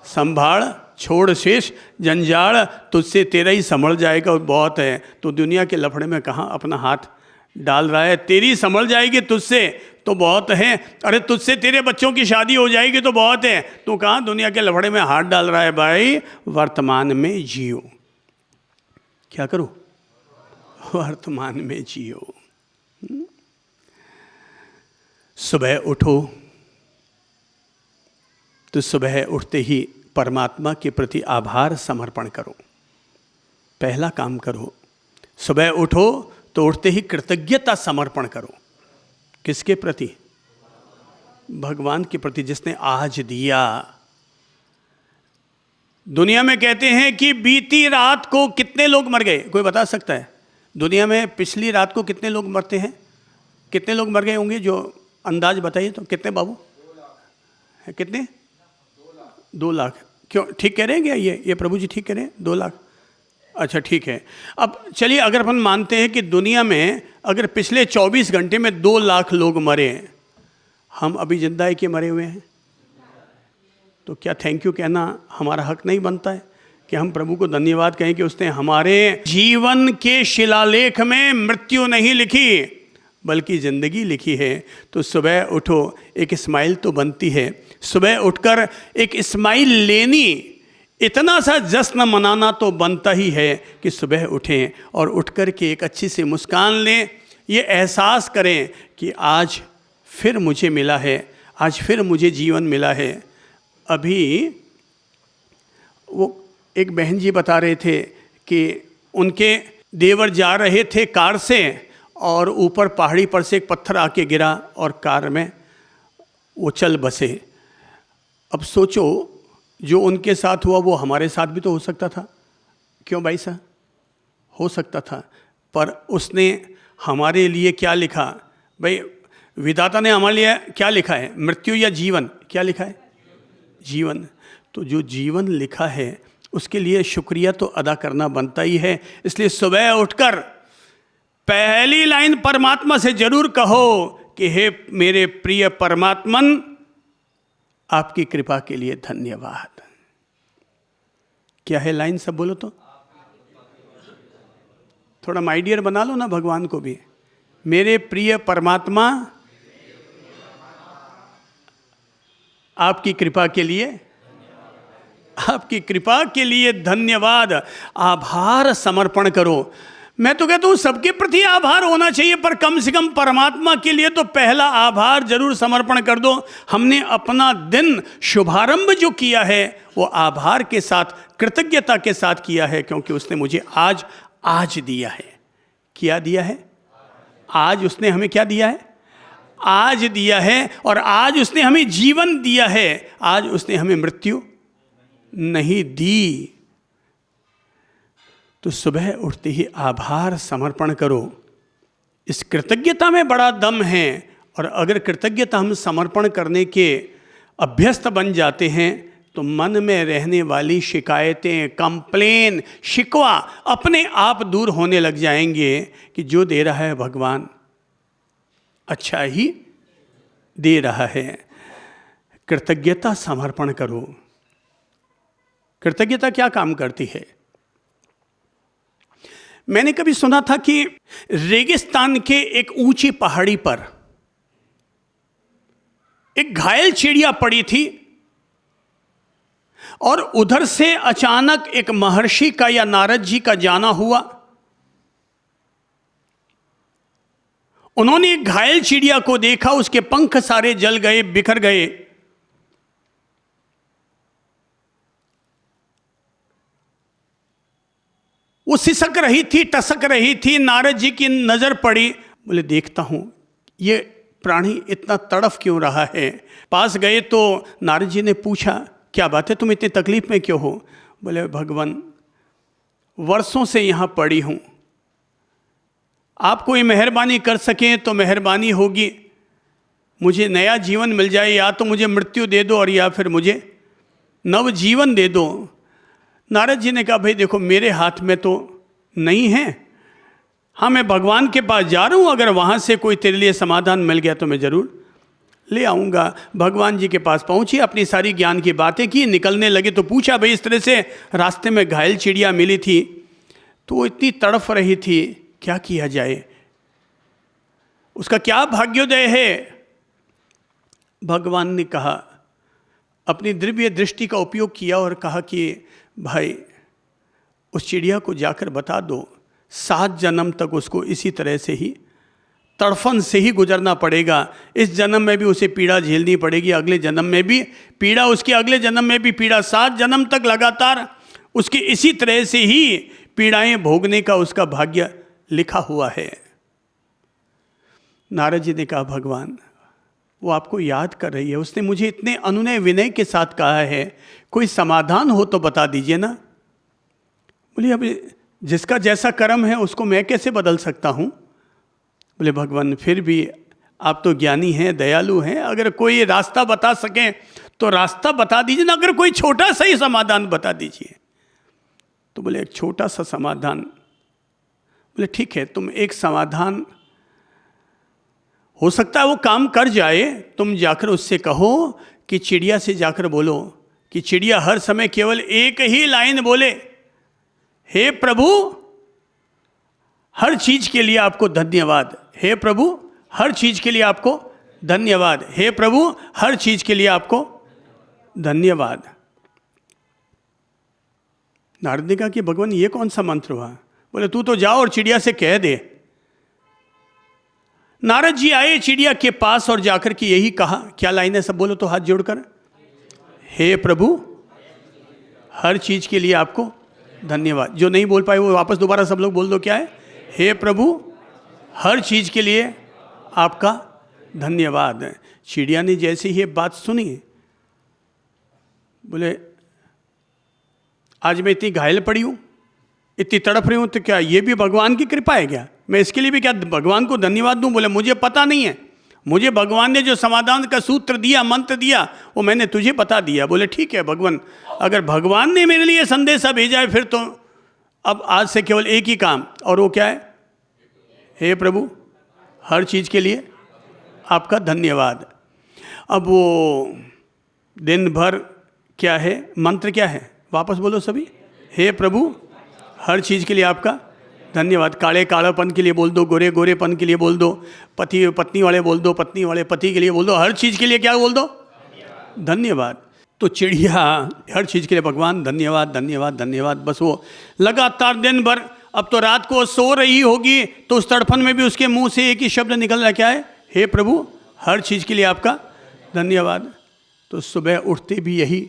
Speaker 1: संभाल छोड़ शेष जंजाल, तुझसे तेरा ही संभल जाएगा और बहुत है। तो दुनिया के लफड़े में कहाँ अपना हाथ डाल रहा है? तेरी संभल जाएगी तुझसे तो बहुत है। अरे तुझसे तेरे बच्चों की शादी हो जाएगी तो बहुत है। तू कहाँ दुनिया के लफड़े में हाथ डाल रहा है? भाई वर्तमान में जियो। क्या करो? वर्तमान में जियो। सुबह उठो तो सुबह उठते ही परमात्मा के प्रति आभार समर्पण करो। पहला काम करो। सुबह उठो तो उठते ही कृतज्ञता समर्पण करो। किसके प्रति? भगवान के प्रति, जिसने आज दिया। दुनिया में कहते हैं कि बीती रात को कितने लोग मर गए? कोई बता सकता है? दुनिया में पिछली रात को कितने लोग मरते हैं? कितने लोग मर गए होंगे? जो अंदाज बताइए तो। कितने बाबू? कितने? 2 लाख। क्यों ठीक कह रहे हैं क्या? ये प्रभु जी ठीक कह रहे हैं? 2 लाख। अच्छा ठीक है। अब चलिए अगर अपन मानते हैं कि दुनिया में अगर पिछले 24 घंटे में 2 लाख लोग मरे, हम अभी जिंदा है कि मरे हुए हैं? तो क्या थैंक यू कहना हमारा हक नहीं बनता है कि हम प्रभु को धन्यवाद कहें कि उसने हमारे जीवन के शिलालेख में मृत्यु नहीं लिखी बल्कि ज़िंदगी लिखी है? तो सुबह उठो, एक स्माइल तो बनती है। सुबह उठकर एक स्माइल लेनी, इतना सा जश्न मनाना तो बनता ही है कि सुबह उठें और उठकर के एक अच्छी सी मुस्कान लें। ये एहसास करें कि आज फिर मुझे मिला है, आज फिर मुझे जीवन मिला है। अभी वो एक बहन जी बता रहे थे कि उनके देवर जा रहे थे कार से और ऊपर पहाड़ी पर से एक पत्थर आके गिरा और कार में वो चल बसे। अब सोचो जो उनके साथ हुआ वो हमारे साथ भी तो हो सकता था। क्यों भाई साहब? हो सकता था। पर उसने हमारे लिए क्या लिखा? भाई विधाता ने हमारे लिए क्या लिखा है? मृत्यु या जीवन? क्या लिखा है? जीवन। तो जो जीवन लिखा है उसके लिए शुक्रिया तो अदा करना बनता ही है। इसलिए सुबह उठकर पहली लाइन परमात्मा से जरूर कहो कि हे मेरे प्रिय परमात्मन, आपकी कृपा के लिए धन्यवाद। क्या है लाइन? सब बोलो तो। थोड़ा माय डियर बना लो ना भगवान को भी। मेरे प्रिय परमात्मा, आपकी कृपा के लिए, आपकी कृपा के लिए धन्यवाद। आभार समर्पण करो। मैं तो कहता हूं सबके प्रति आभार होना चाहिए, पर कम से कम परमात्मा के लिए तो पहला आभार जरूर समर्पण कर दो। हमने अपना दिन शुभारंभ जो किया है वो आभार के साथ, कृतज्ञता के साथ किया है, क्योंकि उसने मुझे आज दिया है। क्या दिया है? आज उसने हमें क्या दिया है? आज दिया है। और आज उसने हमें जीवन दिया है। आज उसने हमें मृत्यु नहीं दी। तो सुबह उठते ही आभार समर्पण करो। इस कृतज्ञता में बड़ा दम है। और अगर कृतज्ञता हम समर्पण करने के अभ्यस्त बन जाते हैं तो मन में रहने वाली शिकायतें, कंप्लेन, शिकवा अपने आप दूर होने लग जाएंगे कि जो दे रहा है भगवान अच्छा ही दे रहा है। कृतज्ञता समर्पण करो। कृतज्ञता क्या काम करती है? मैंने कभी सुना था कि रेगिस्तान के एक ऊंची पहाड़ी पर एक घायल चिड़िया पड़ी थी और उधर से अचानक एक महर्षि का या नारद जी का जाना हुआ। उन्होंने एक घायल चिड़िया को देखा, उसके पंख सारे जल गए, बिखर गए। वो सिसक रही थी, टसक रही थी। नारद जी की नजर पड़ी। बोले देखता हूं ये प्राणी इतना तड़फ क्यों रहा है। पास गए तो नारद जी ने पूछा क्या बात है, तुम इतनी तकलीफ में क्यों हो? बोले भगवान वर्षों से यहां पड़ी हूं, आप कोई मेहरबानी कर सकें तो मेहरबानी होगी, मुझे नया जीवन मिल जाए, या तो मुझे मृत्यु दे दो और या फिर मुझे नव जीवन दे दो। नारद जी ने कहा भाई देखो मेरे हाथ में तो नहीं है, हाँ मैं भगवान के पास जा रहा हूँ, अगर वहाँ से कोई तेरे लिए समाधान मिल गया तो मैं ज़रूर ले आऊँगा। भगवान जी के पास पहुँची, अपनी सारी ज्ञान की बातें की, निकलने लगे तो पूछा भाई इस तरह से रास्ते में घायल चिड़िया मिली थी तो वो इतनी तड़फ रही थी, क्या किया जाए, उसका क्या भाग्योदय है? भगवान ने कहा, अपनी दिव्य दृष्टि का उपयोग किया और कहा कि भाई उस चिड़िया को जाकर बता दो 7 जन्म तक उसको इसी तरह से ही तड़फन से ही गुजरना पड़ेगा। इस जन्म में भी उसे पीड़ा झेलनी पड़ेगी, अगले जन्म में भी पीड़ा, उसके अगले जन्म में भी पीड़ा, 7 जन्म तक लगातार उसकी इसी तरह से ही पीड़ाएं भोगने का उसका भाग्य लिखा हुआ है। नारद जी ने कहा भगवान वो आपको याद कर रही है, उसने मुझे इतने अनुनय विनय के साथ कहा है, कोई समाधान हो तो बता दीजिए ना। बोले अब जिसका जैसा कर्म है उसको मैं कैसे बदल सकता हूँ? बोले भगवान फिर भी आप तो ज्ञानी हैं, दयालु हैं, अगर कोई रास्ता बता सकें तो रास्ता बता दीजिए ना, अगर कोई छोटा सा ही समाधान बता दीजिए। तो बोले एक छोटा सा समाधान। बोले ठीक है, तुम एक समाधान हो सकता है वो काम कर जाए, तुम जाकर उससे कहो कि चिड़िया से जाकर बोलो कि चिड़िया हर समय केवल एक ही लाइन बोले, हे प्रभु हर चीज के लिए आपको धन्यवाद, हे प्रभु हर चीज के लिए आपको धन्यवाद, हे प्रभु हर चीज के लिए आपको धन्यवाद। नारद ने कहा कि भगवान ये कौन सा मंत्र हुआ? बोले तू तो जाओ और चिड़िया से कह दे। नारद जी आए चिड़िया के पास और जाकर के यही कहा, क्या लाइन है सब बोलो तो हाथ जोड़कर, हे प्रभु हर चीज के लिए आपको धन्यवाद। जो नहीं बोल पाए वो वापस दोबारा सब लोग बोल दो, क्या है? हे प्रभु हर चीज के लिए आपका धन्यवाद। चिड़िया ने जैसे ही ये बात सुनी, बोले आज मैं इतनी घायल पड़ी हूं, इतनी तड़प रही हूं, तो क्या ये भी भगवान की कृपा है क्या? मैं इसके लिए भी क्या भगवान को धन्यवाद दूं? बोले मुझे पता नहीं है, मुझे भगवान ने जो समाधान का सूत्र दिया, मंत्र दिया, वो मैंने तुझे बता दिया। बोले ठीक है भगवान, अगर भगवान ने मेरे लिए संदेशा भेजा है फिर तो अब आज से केवल एक ही काम, और वो क्या है? हे प्रभु, हर चीज़ के लिए आपका धन्यवाद। अब वो दिन भर क्या है, मंत्र क्या है, वापस बोलो सभी। हे प्रभु, हर चीज़ के लिए आपका धन्यवाद। काले कालापन के लिए बोल दो, गोरे गोरेपन के लिए बोल दो, पति पत्नी वाले बोल दो, पत्नी वाले पति के लिए बोल दो, हर चीज़ के लिए क्या बोल दो? धन्यवाद। तो चिड़िया हर चीज़ के लिए भगवान धन्यवाद धन्यवाद धन्यवाद, बस वो लगातार दिन भर। अब तो रात को सो रही होगी तो उस तड़फन में भी उसके मुंह से एक ही शब्द निकल रहा, क्या है? हे प्रभु, हर चीज़ के लिए आपका धन्यवाद। तो सुबह उठते भी यही,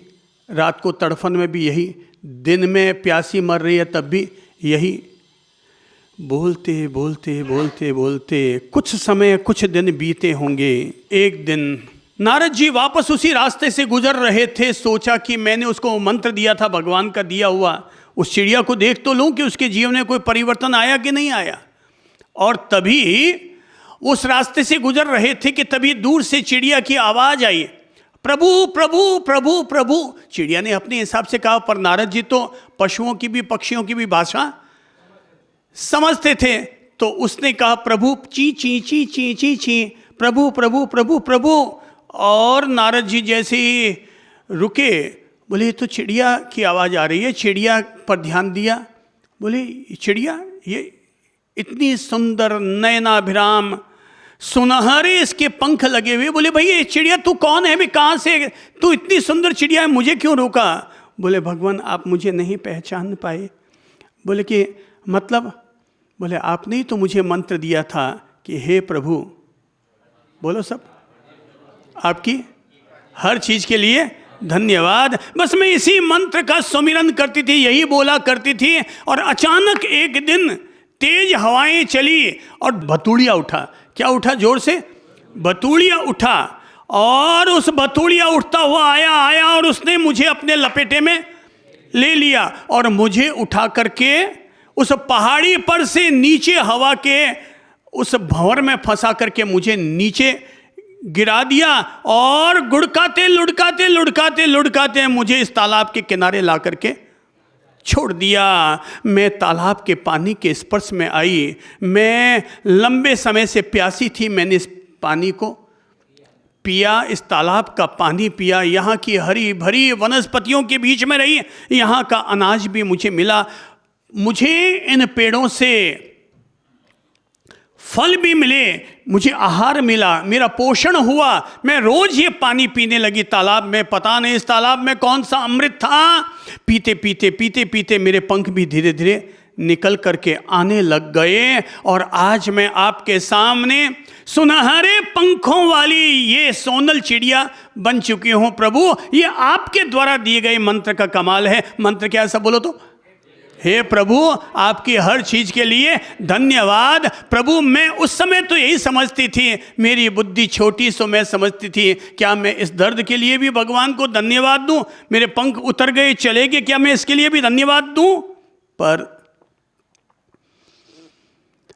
Speaker 1: रात को तड़फन में भी यही, दिन में प्यासी मर रही है तब भी यही, बोलते बोलते बोलते बोलते कुछ समय कुछ दिन बीते होंगे। एक दिन नारद जी वापस उसी रास्ते से गुजर रहे थे। सोचा कि मैंने उसको मंत्र दिया था भगवान का दिया हुआ, उस चिड़िया को देख तो लूँ कि उसके जीवन में कोई परिवर्तन आया कि नहीं आया। और तभी उस रास्ते से गुजर रहे थे कि तभी दूर से चिड़िया की आवाज़ आई, प्रभु प्रभु प्रभु प्रभु। चिड़िया ने अपने हिसाब से कहा, पर नारद जी तो पशुओं की भी पक्षियों की भी भाषा समझते थे, तो उसने कहा प्रभु ची ची ची ची ची ची, प्रभु प्रभु प्रभु प्रभु। और नारद जी जैसे ही रुके, बोले ये तो चिड़िया की आवाज़ आ रही है। चिड़िया पर ध्यान दिया, बोले चिड़िया ये इतनी सुंदर नयनाभिराम सुनहरे इसके पंख लगे हुए। बोले भाई ये चिड़िया तू कौन है, भी कहाँ से, तू इतनी सुंदर चिड़िया है, मुझे क्यों रोका? बोले भगवान आप मुझे नहीं पहचान पाए। बोले कि मतलब? बोले आपने ही तो मुझे मंत्र दिया था कि हे प्रभु, बोलो सब, आपकी हर चीज़ के लिए धन्यवाद। बस मैं इसी मंत्र का सुमिरन करती थी, यही बोला करती थी। और अचानक एक दिन तेज हवाएं चली और भतूड़िया उठा। क्या उठा? जोर से भतूड़िया उठा। और उस भतूड़िया उठता हुआ आया और उसने मुझे अपने लपेटे में ले लिया और मुझे उठा करके उस पहाड़ी पर से नीचे हवा के उस भंवर में फंसा करके मुझे नीचे गिरा दिया और गुड़काते लुढ़काते लुढ़काते लुढ़काते मुझे इस तालाब के किनारे ला करके छोड़ दिया। मैं तालाब के पानी के स्पर्श में आई। मैं लंबे समय से प्यासी थी, मैंने इस पानी को पिया, इस तालाब का पानी पिया। यहाँ की हरी भरी वनस्पतियों के बीच में रही, यहाँ का अनाज भी मुझे मिला। मुझे इन पेड़ों से फल भी मिले, मुझे आहार मिला, मेरा पोषण हुआ। मैं रोज ये पानी पीने लगी तालाब में। पता नहीं इस तालाब में कौन सा अमृत था। पीते पीते पीते पीते मेरे पंख भी धीरे धीरे निकल करके आने लग गए और आज मैं आपके सामने सुनहरे पंखों वाली ये सोनल चिड़िया बन चुकी हूँ। प्रभु ये आपके द्वारा दिए गए मंत्र का कमाल है। मंत्र क्या है सब बोलो तो? हे प्रभु आपकी हर चीज के लिए धन्यवाद। प्रभु मैं उस समय तो यही समझती थी, मेरी बुद्धि छोटी सो मैं समझती थी क्या मैं इस दर्द के लिए भी भगवान को धन्यवाद दूं? मेरे पंख उतर गए चले गए, क्या मैं इसके लिए भी धन्यवाद दूं? पर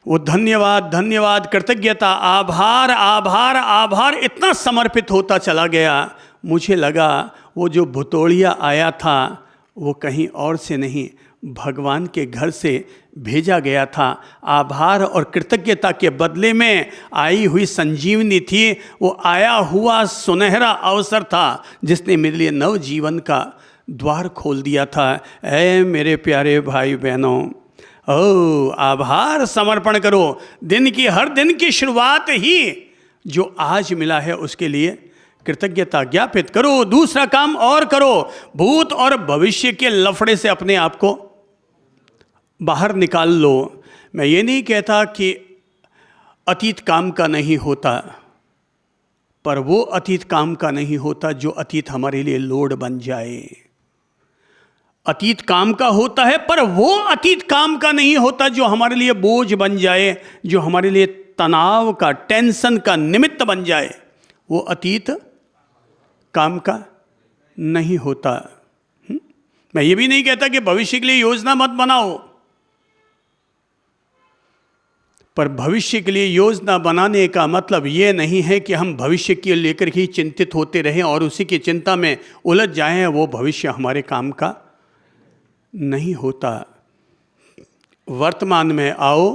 Speaker 1: वो धन्यवाद धन्यवाद कृतज्ञता आभार आभार आभार इतना समर्पित होता चला गया। मुझे लगा वो जो भुतोड़िया आया था वो कहीं और से नहीं, भगवान के घर से भेजा गया था। आभार और कृतज्ञता के बदले में आई हुई संजीवनी थी। वो आया हुआ सुनहरा अवसर था जिसने मेरे लिए नव जीवन का द्वार खोल दिया था। ऐ मेरे प्यारे भाई बहनों, ओ आभार समर्पण करो। दिन की हर दिन की शुरुआत ही जो आज मिला है उसके लिए कृतज्ञता ज्ञापित करो। दूसरा काम और करो, भूत और भविष्य के लफड़े से अपने आप को बाहर निकाल लो। मैं ये नहीं कहता कि अतीत काम का नहीं होता, पर वो अतीत काम का नहीं होता जो अतीत हमारे लिए लोड बन जाए। अतीत काम का होता है पर वो अतीत काम का नहीं होता जो हमारे लिए बोझ बन जाए, जो हमारे लिए तनाव का, टेंशन का निमित्त बन जाए। वो अतीत काम का नहीं होता। मैं ये भी नहीं कहता कि भविष्य के लिए योजना मत बनाओ, पर भविष्य के लिए योजना बनाने का मतलब ये नहीं है कि हम भविष्य के लेकर ही चिंतित होते रहें और उसी की चिंता में उलझ जाएं। वो भविष्य हमारे काम का नहीं होता। वर्तमान में आओ,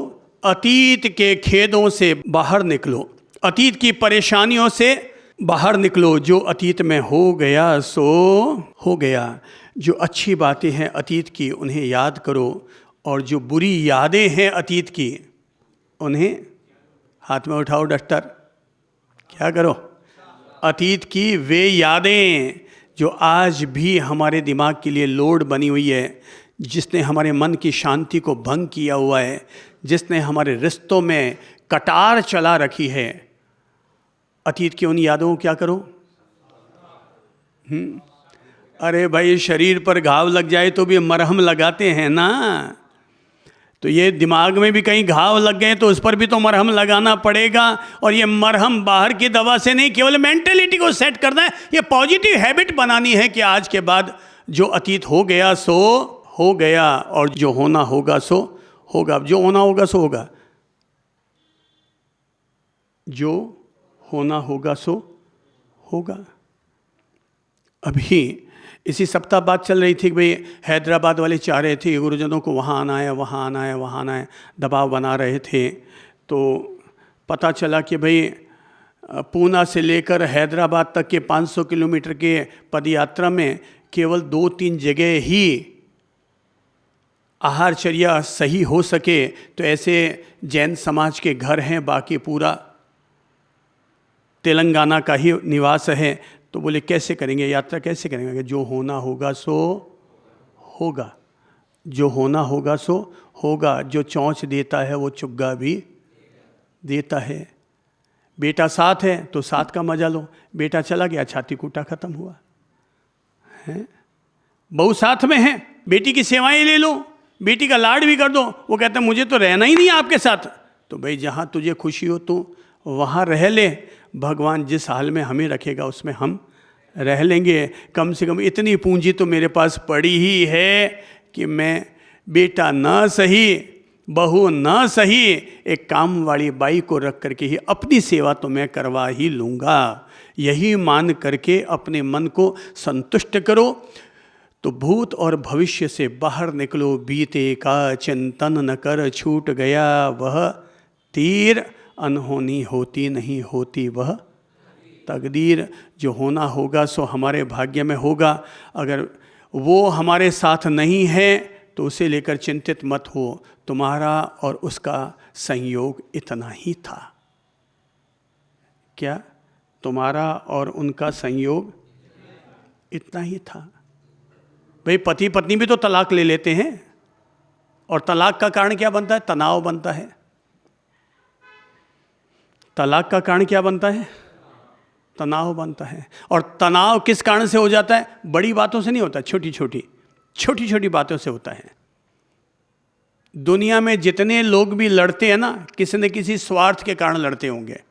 Speaker 1: अतीत के खेदों से बाहर निकलो, अतीत की परेशानियों से बाहर निकलो। जो अतीत में हो गया सो हो गया। जो अच्छी बातें हैं अतीत की उन्हें याद करो, और जो बुरी यादें हैं अतीत की उन्हें हाथ में उठाओ डस्टर, क्या करो, अतीत की वे यादें जो आज भी हमारे दिमाग के लिए लोड बनी हुई है, जिसने हमारे मन की शांति को भंग किया हुआ है, जिसने हमारे रिश्तों में कटार चला रखी है, अतीत की उन यादों को क्या करो। अरे भाई, शरीर पर घाव लग जाए तो भी मरहम लगाते हैं ना, तो ये दिमाग में भी कहीं घाव लग गए तो उस पर भी तो मरहम लगाना पड़ेगा। और ये मरहम बाहर की दवा से नहीं, केवल मेंटेलिटी को सेट करना है। ये पॉजिटिव हैबिट बनानी है कि आज के बाद जो अतीत हो गया सो हो गया, और जो होना होगा सो होगा। जो होना होगा सो होगा, जो होना होगा सो होगा। अभी इसी सप्ताह बात चल रही थी कि भाई हैदराबाद वाले चाह रहे थे गुरुजनों को वहाँ आना है, वहाँ आना है, वहाँ आना है, दबाव बना रहे थे। तो पता चला कि भाई पूना से लेकर हैदराबाद तक के 500 किलोमीटर के पदयात्रा में केवल 2-3 जगह ही आहारचर्या सही हो सके, तो ऐसे जैन समाज के घर हैं, बाकी पूरा तेलंगाना का ही निवास है। तो बोले कैसे करेंगे यात्रा, कैसे करेंगे। जो होना होगा सो होगा, जो होना होगा सो होगा। जो चौंच देता है वो चुग्गा भी देता है। बेटा साथ है तो साथ का मजा लो, बेटा चला गया छाती कूटा खत्म हुआ है। बहू साथ में है, बेटी की सेवाएं ले लो, बेटी का लाड भी कर दो। वो कहता है मुझे तो रहना ही नहीं आपके साथ। तो भाई जहाँ तुझे खुशी हो तू वहाँ रह ले, भगवान जिस हाल में हमें रखेगा उसमें हम रह लेंगे। कम से कम इतनी पूंजी तो मेरे पास पड़ी ही है कि मैं बेटा ना सही, बहू ना सही, एक काम वाली बाई को रख करके ही अपनी सेवा तो मैं करवा ही लूँगा। यही मान करके अपने मन को संतुष्ट करो तो भूत और भविष्य से बाहर निकलो। बीते का चिंतन न कर, छूट गया वह तीर, अनहोनी होती नहीं होती वह तकदीर। जो होना होगा सो हमारे भाग्य में होगा। अगर वो हमारे साथ नहीं है तो उसे लेकर चिंतित मत हो। तुम्हारा और उसका संयोग इतना ही था। क्या तुम्हारा और उनका संयोग इतना ही था। भाई पति पत्नी भी तो तलाक ले लेते हैं, और तलाक का कारण क्या बनता है, तनाव बनता है। तलाक का कारण क्या बनता है, तनाव बनता है। और तनाव किस कारण से हो जाता है, बड़ी बातों से नहीं होता, छोटी छोटी बातों से होता है। दुनिया में जितने लोग भी लड़ते हैं ना, किसी न किसी स्वार्थ के कारण लड़ते होंगे,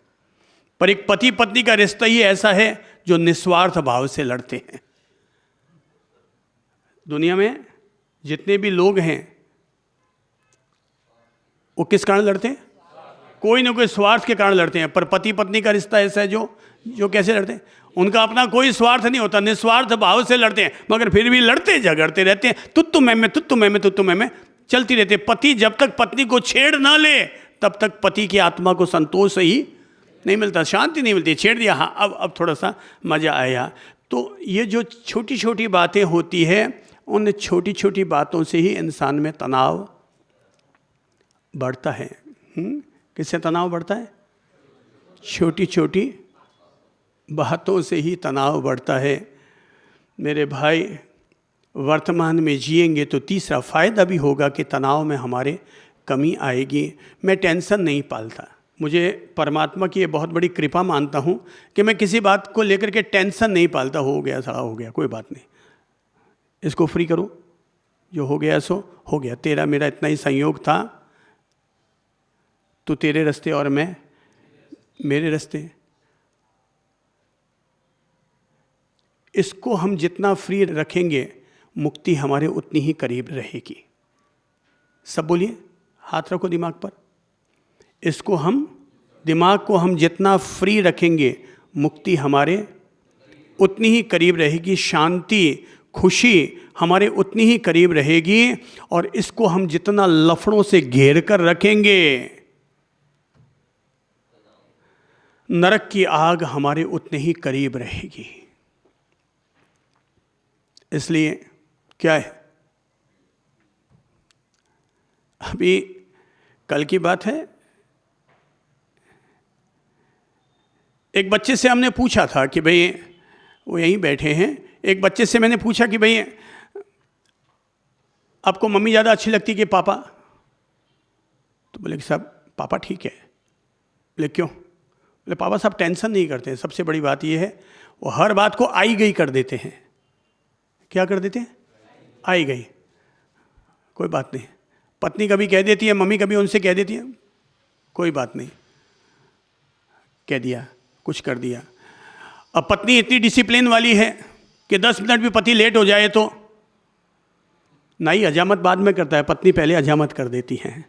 Speaker 1: पर एक पति पत्नी का रिश्ता ही ऐसा है जो निस्वार्थ भाव से लड़ते हैं। दुनिया में जितने भी लोग हैं वो किस कारण लड़ते हैं, कोई ना कोई स्वार्थ के कारण लड़ते हैं। पर पति पत्नी का रिश्ता ऐसा है जो कैसे लड़ते हैं, उनका अपना कोई स्वार्थ नहीं होता, निस्वार्थ भाव से लड़ते हैं, मगर फिर भी लड़ते झगड़ते रहते हैं। तुत्तु मैं चलती रहती है। पति जब तक पत्नी को छेड़ ना ले तब तक पति की आत्मा को संतोष ही नहीं मिलता, शांति नहीं मिलती। छेड़ दिया, हाँ अब थोड़ा सा मजा आया। तो ये जो छोटी छोटी बातें होती है, उन छोटी छोटी बातों से ही इंसान में तनाव बढ़ता है। किससे तनाव बढ़ता है, छोटी छोटी बातों से ही तनाव बढ़ता है। मेरे भाई, वर्तमान में जिएंगे तो तीसरा फ़ायदा भी होगा कि तनाव में हमारे कमी आएगी। मैं टेंशन नहीं पालता। मुझे परमात्मा की ये बहुत बड़ी कृपा मानता हूँ कि मैं किसी बात को लेकर के टेंशन नहीं पालता। हो गया सारा हो गया, कोई बात नहीं, इसको फ्री करो, जो हो गया सो हो गया। तेरा मेरा इतना ही संयोग था, तो तेरे रास्ते और मैं मेरे रास्ते। इसको हम जितना फ्री रखेंगे मुक्ति हमारे उतनी ही करीब रहेगी। सब बोलिए, हाथ रखो दिमाग पर। इसको हम, दिमाग को हम जितना फ्री रखेंगे, मुक्ति हमारे उतनी ही करीब रहेगी, शांति खुशी हमारे उतनी ही करीब रहेगी। और इसको हम जितना लफड़ों से घेर कर रखेंगे, नरक की आग हमारे उतने ही करीब रहेगी। इसलिए क्या है, अभी कल की बात है, एक बच्चे से हमने पूछा था कि भाई, वो यहीं बैठे हैं, एक बच्चे से मैंने पूछा कि भाई आपको मम्मी ज़्यादा अच्छी लगती कि पापा? तो बोले कि साहब पापा ठीक है। बोले क्यों? बोले पापा साहब टेंशन नहीं करते हैं, सबसे बड़ी बात ये है वो हर बात को आई गई कर देते हैं। क्या कर देते हैं? आई गई। कोई बात नहीं। पत्नी कभी कह देती है, मम्मी कभी उनसे कह देती है, कोई बात नहीं, कह दिया, कुछ कर दिया। अब पत्नी इतनी डिसिप्लिन वाली है कि 10 मिनट भी पति लेट हो जाए तो नहीं, हजामत बाद में करता है, पत्नी पहले हजामत कर देती हैं।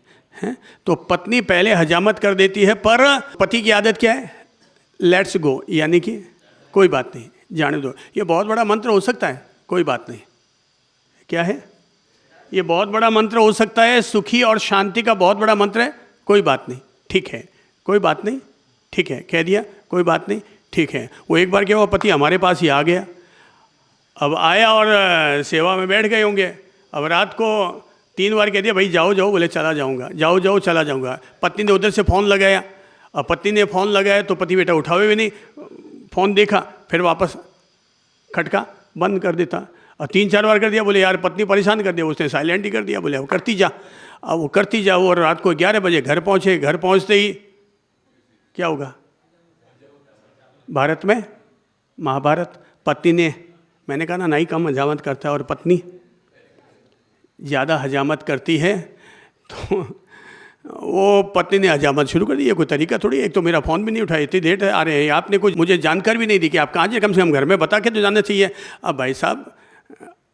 Speaker 1: तो पत्नी पहले हजामत कर देती है, पर पति की आदत क्या है? लेट्स गो, यानी कि कोई बात नहीं, जाने दो। ये बहुत बड़ा मंत्र हो सकता है, कोई बात नहीं। क्या है? ये बहुत बड़ा मंत्र हो सकता है, सुखी और शांति का बहुत बड़ा मंत्र है। कोई बात नहीं, ठीक है, कोई बात नहीं, ठीक है, कह दिया, कोई बात नहीं, ठीक है। वो एक बार क्या हुआ, पति हमारे पास ही आ गया। अब आया और सेवा में बैठ गए होंगे। अब रात को 3 बार कह दिया, भाई जाओ जाओ, बोले चला जाऊंगा, जाओ जाओ चला जाऊंगा। पत्नी ने उधर से फ़ोन लगाया, अब पत्नी ने फ़ोन लगाया तो पति बेटा उठावे भी नहीं, फ़ोन देखा, फिर वापस खटका बंद कर देता। और 3-4 बार कर दिया, बोले यार पत्नी परेशान कर दिया, उसने साइलेंट ही कर दिया। बोले अब करती जा, अब वो करती जा। वो रात को 11 बजे घर पहुँचे। घर पहुँचते ही क्या होगा? भारत में महाभारत। पत्नी ने, मैंने कहा ना, नाई कम हजामत करता है और पत्नी ज़्यादा हजामत करती है, तो वो पत्नी ने हजामत शुरू कर दी। ये कोई तरीका थोड़ी, एक तो मेरा फ़ोन भी नहीं उठाया, इतनी देर आ रहे हैं, आपने कुछ मुझे जानकारी भी नहीं दी कि आप कहाँ से, कम से कम घर में बता के तो जाना चाहिए। अब भाई साहब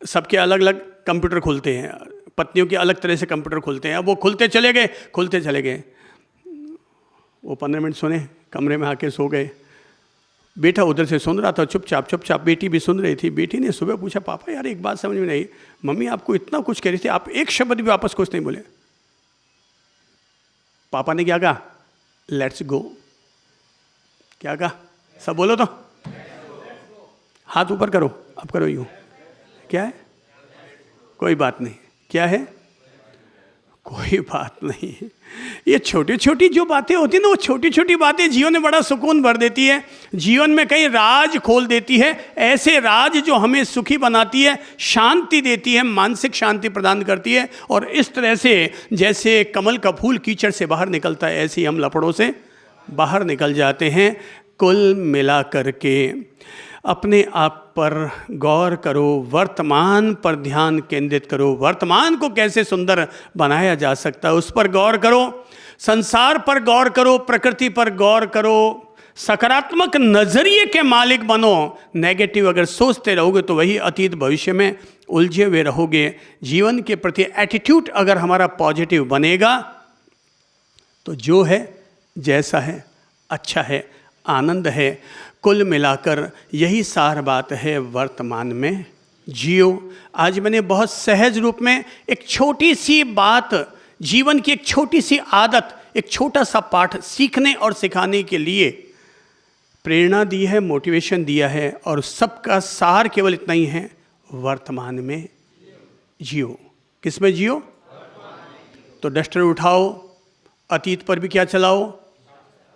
Speaker 1: सबके अलग अलग कंप्यूटर खुलते हैं, पत्नियों के अलग तरह से कंप्यूटर खुलते हैं। अब वो खुलते चले गए, खुलते चले गए। वो 15 मिनट सुने, कमरे में आके सो गए। बेटा उधर से सुन रहा था चुपचाप चुपचाप, बेटी भी सुन रही थी। बेटी ने सुबह पूछा, पापा यार एक बात समझ में नहीं, मम्मी आपको इतना कुछ कह रही थी, आप एक शब्द भी वापस कुछ नहीं बोले। पापा ने क्या कहा? Let's go. क्या कहा? सब बोलो तो, हाथ ऊपर करो, अब करो यूं। क्या है? कोई बात नहीं। क्या है? कोई बात नहीं। ये छोटी छोटी जो बातें होती हैं ना, वो छोटी छोटी बातें जीवन में बड़ा सुकून भर देती है, जीवन में कई राज खोल देती है, ऐसे राज जो हमें सुखी बनाती है, शांति देती है, मानसिक शांति प्रदान करती है। और इस तरह से जैसे कमल का फूल कीचड़ से बाहर निकलता है, ऐसे ही हम लफड़ों से बाहर निकल जाते हैं। कुल मिला करके अपने आप पर गौर करो, वर्तमान पर ध्यान केंद्रित करो। वर्तमान को कैसे सुंदर बनाया जा सकता है, उस पर गौर करो। संसार पर गौर करो, प्रकृति पर गौर करो। सकारात्मक नजरिए के मालिक बनो। नेगेटिव अगर सोचते रहोगे तो वही अतीत भविष्य में उलझे हुए रहोगे। जीवन के प्रति एटीट्यूड अगर हमारा पॉजिटिव बनेगा तो जो है, जैसा है, अच्छा है, आनंद है। कुल मिलाकर यही सार बात है, वर्तमान में जियो। आज मैंने बहुत सहज रूप में एक छोटी सी बात, जीवन की एक छोटी सी आदत, एक छोटा सा पाठ सीखने और सिखाने के लिए प्रेरणा दी है, मोटिवेशन दिया है। और सबका सार केवल इतना ही है, वर्तमान में जियो। किस में जियो? तो डस्टर उठाओ, अतीत पर भी क्या चलाओ?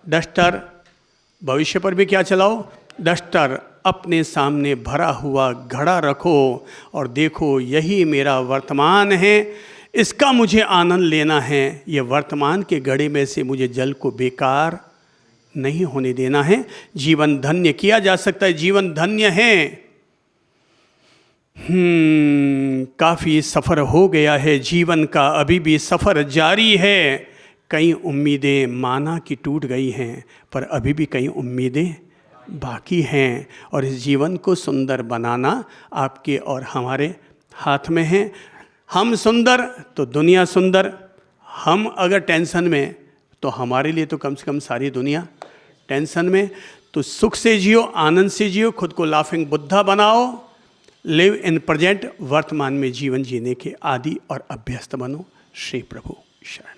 Speaker 1: डस्टर। भविष्य पर भी क्या चलाओ? डस्टर। अपने सामने भरा हुआ घड़ा रखो और देखो, यही मेरा वर्तमान है, इसका मुझे आनंद लेना है। ये वर्तमान के घड़े में से मुझे जल को बेकार नहीं होने देना है। जीवन धन्य किया जा सकता है, जीवन धन्य है। काफ़ी सफ़र हो गया है जीवन का, अभी भी सफ़र जारी है। कई उम्मीदें माना कि टूट गई हैं, पर अभी भी कई उम्मीदें बाकी हैं। और इस जीवन को सुंदर बनाना आपके और हमारे हाथ में है। हम सुंदर तो दुनिया सुंदर। हम अगर टेंशन में तो हमारे लिए तो कम से कम सारी दुनिया टेंशन में। तो सुख से जियो, आनंद से जियो, खुद को लाफिंग बुद्धा बनाओ, लिव इन प्रेजेंट, वर्तमान में जीवन जीने के आदी और अभ्यस्त बनो। श्री प्रभु शरण।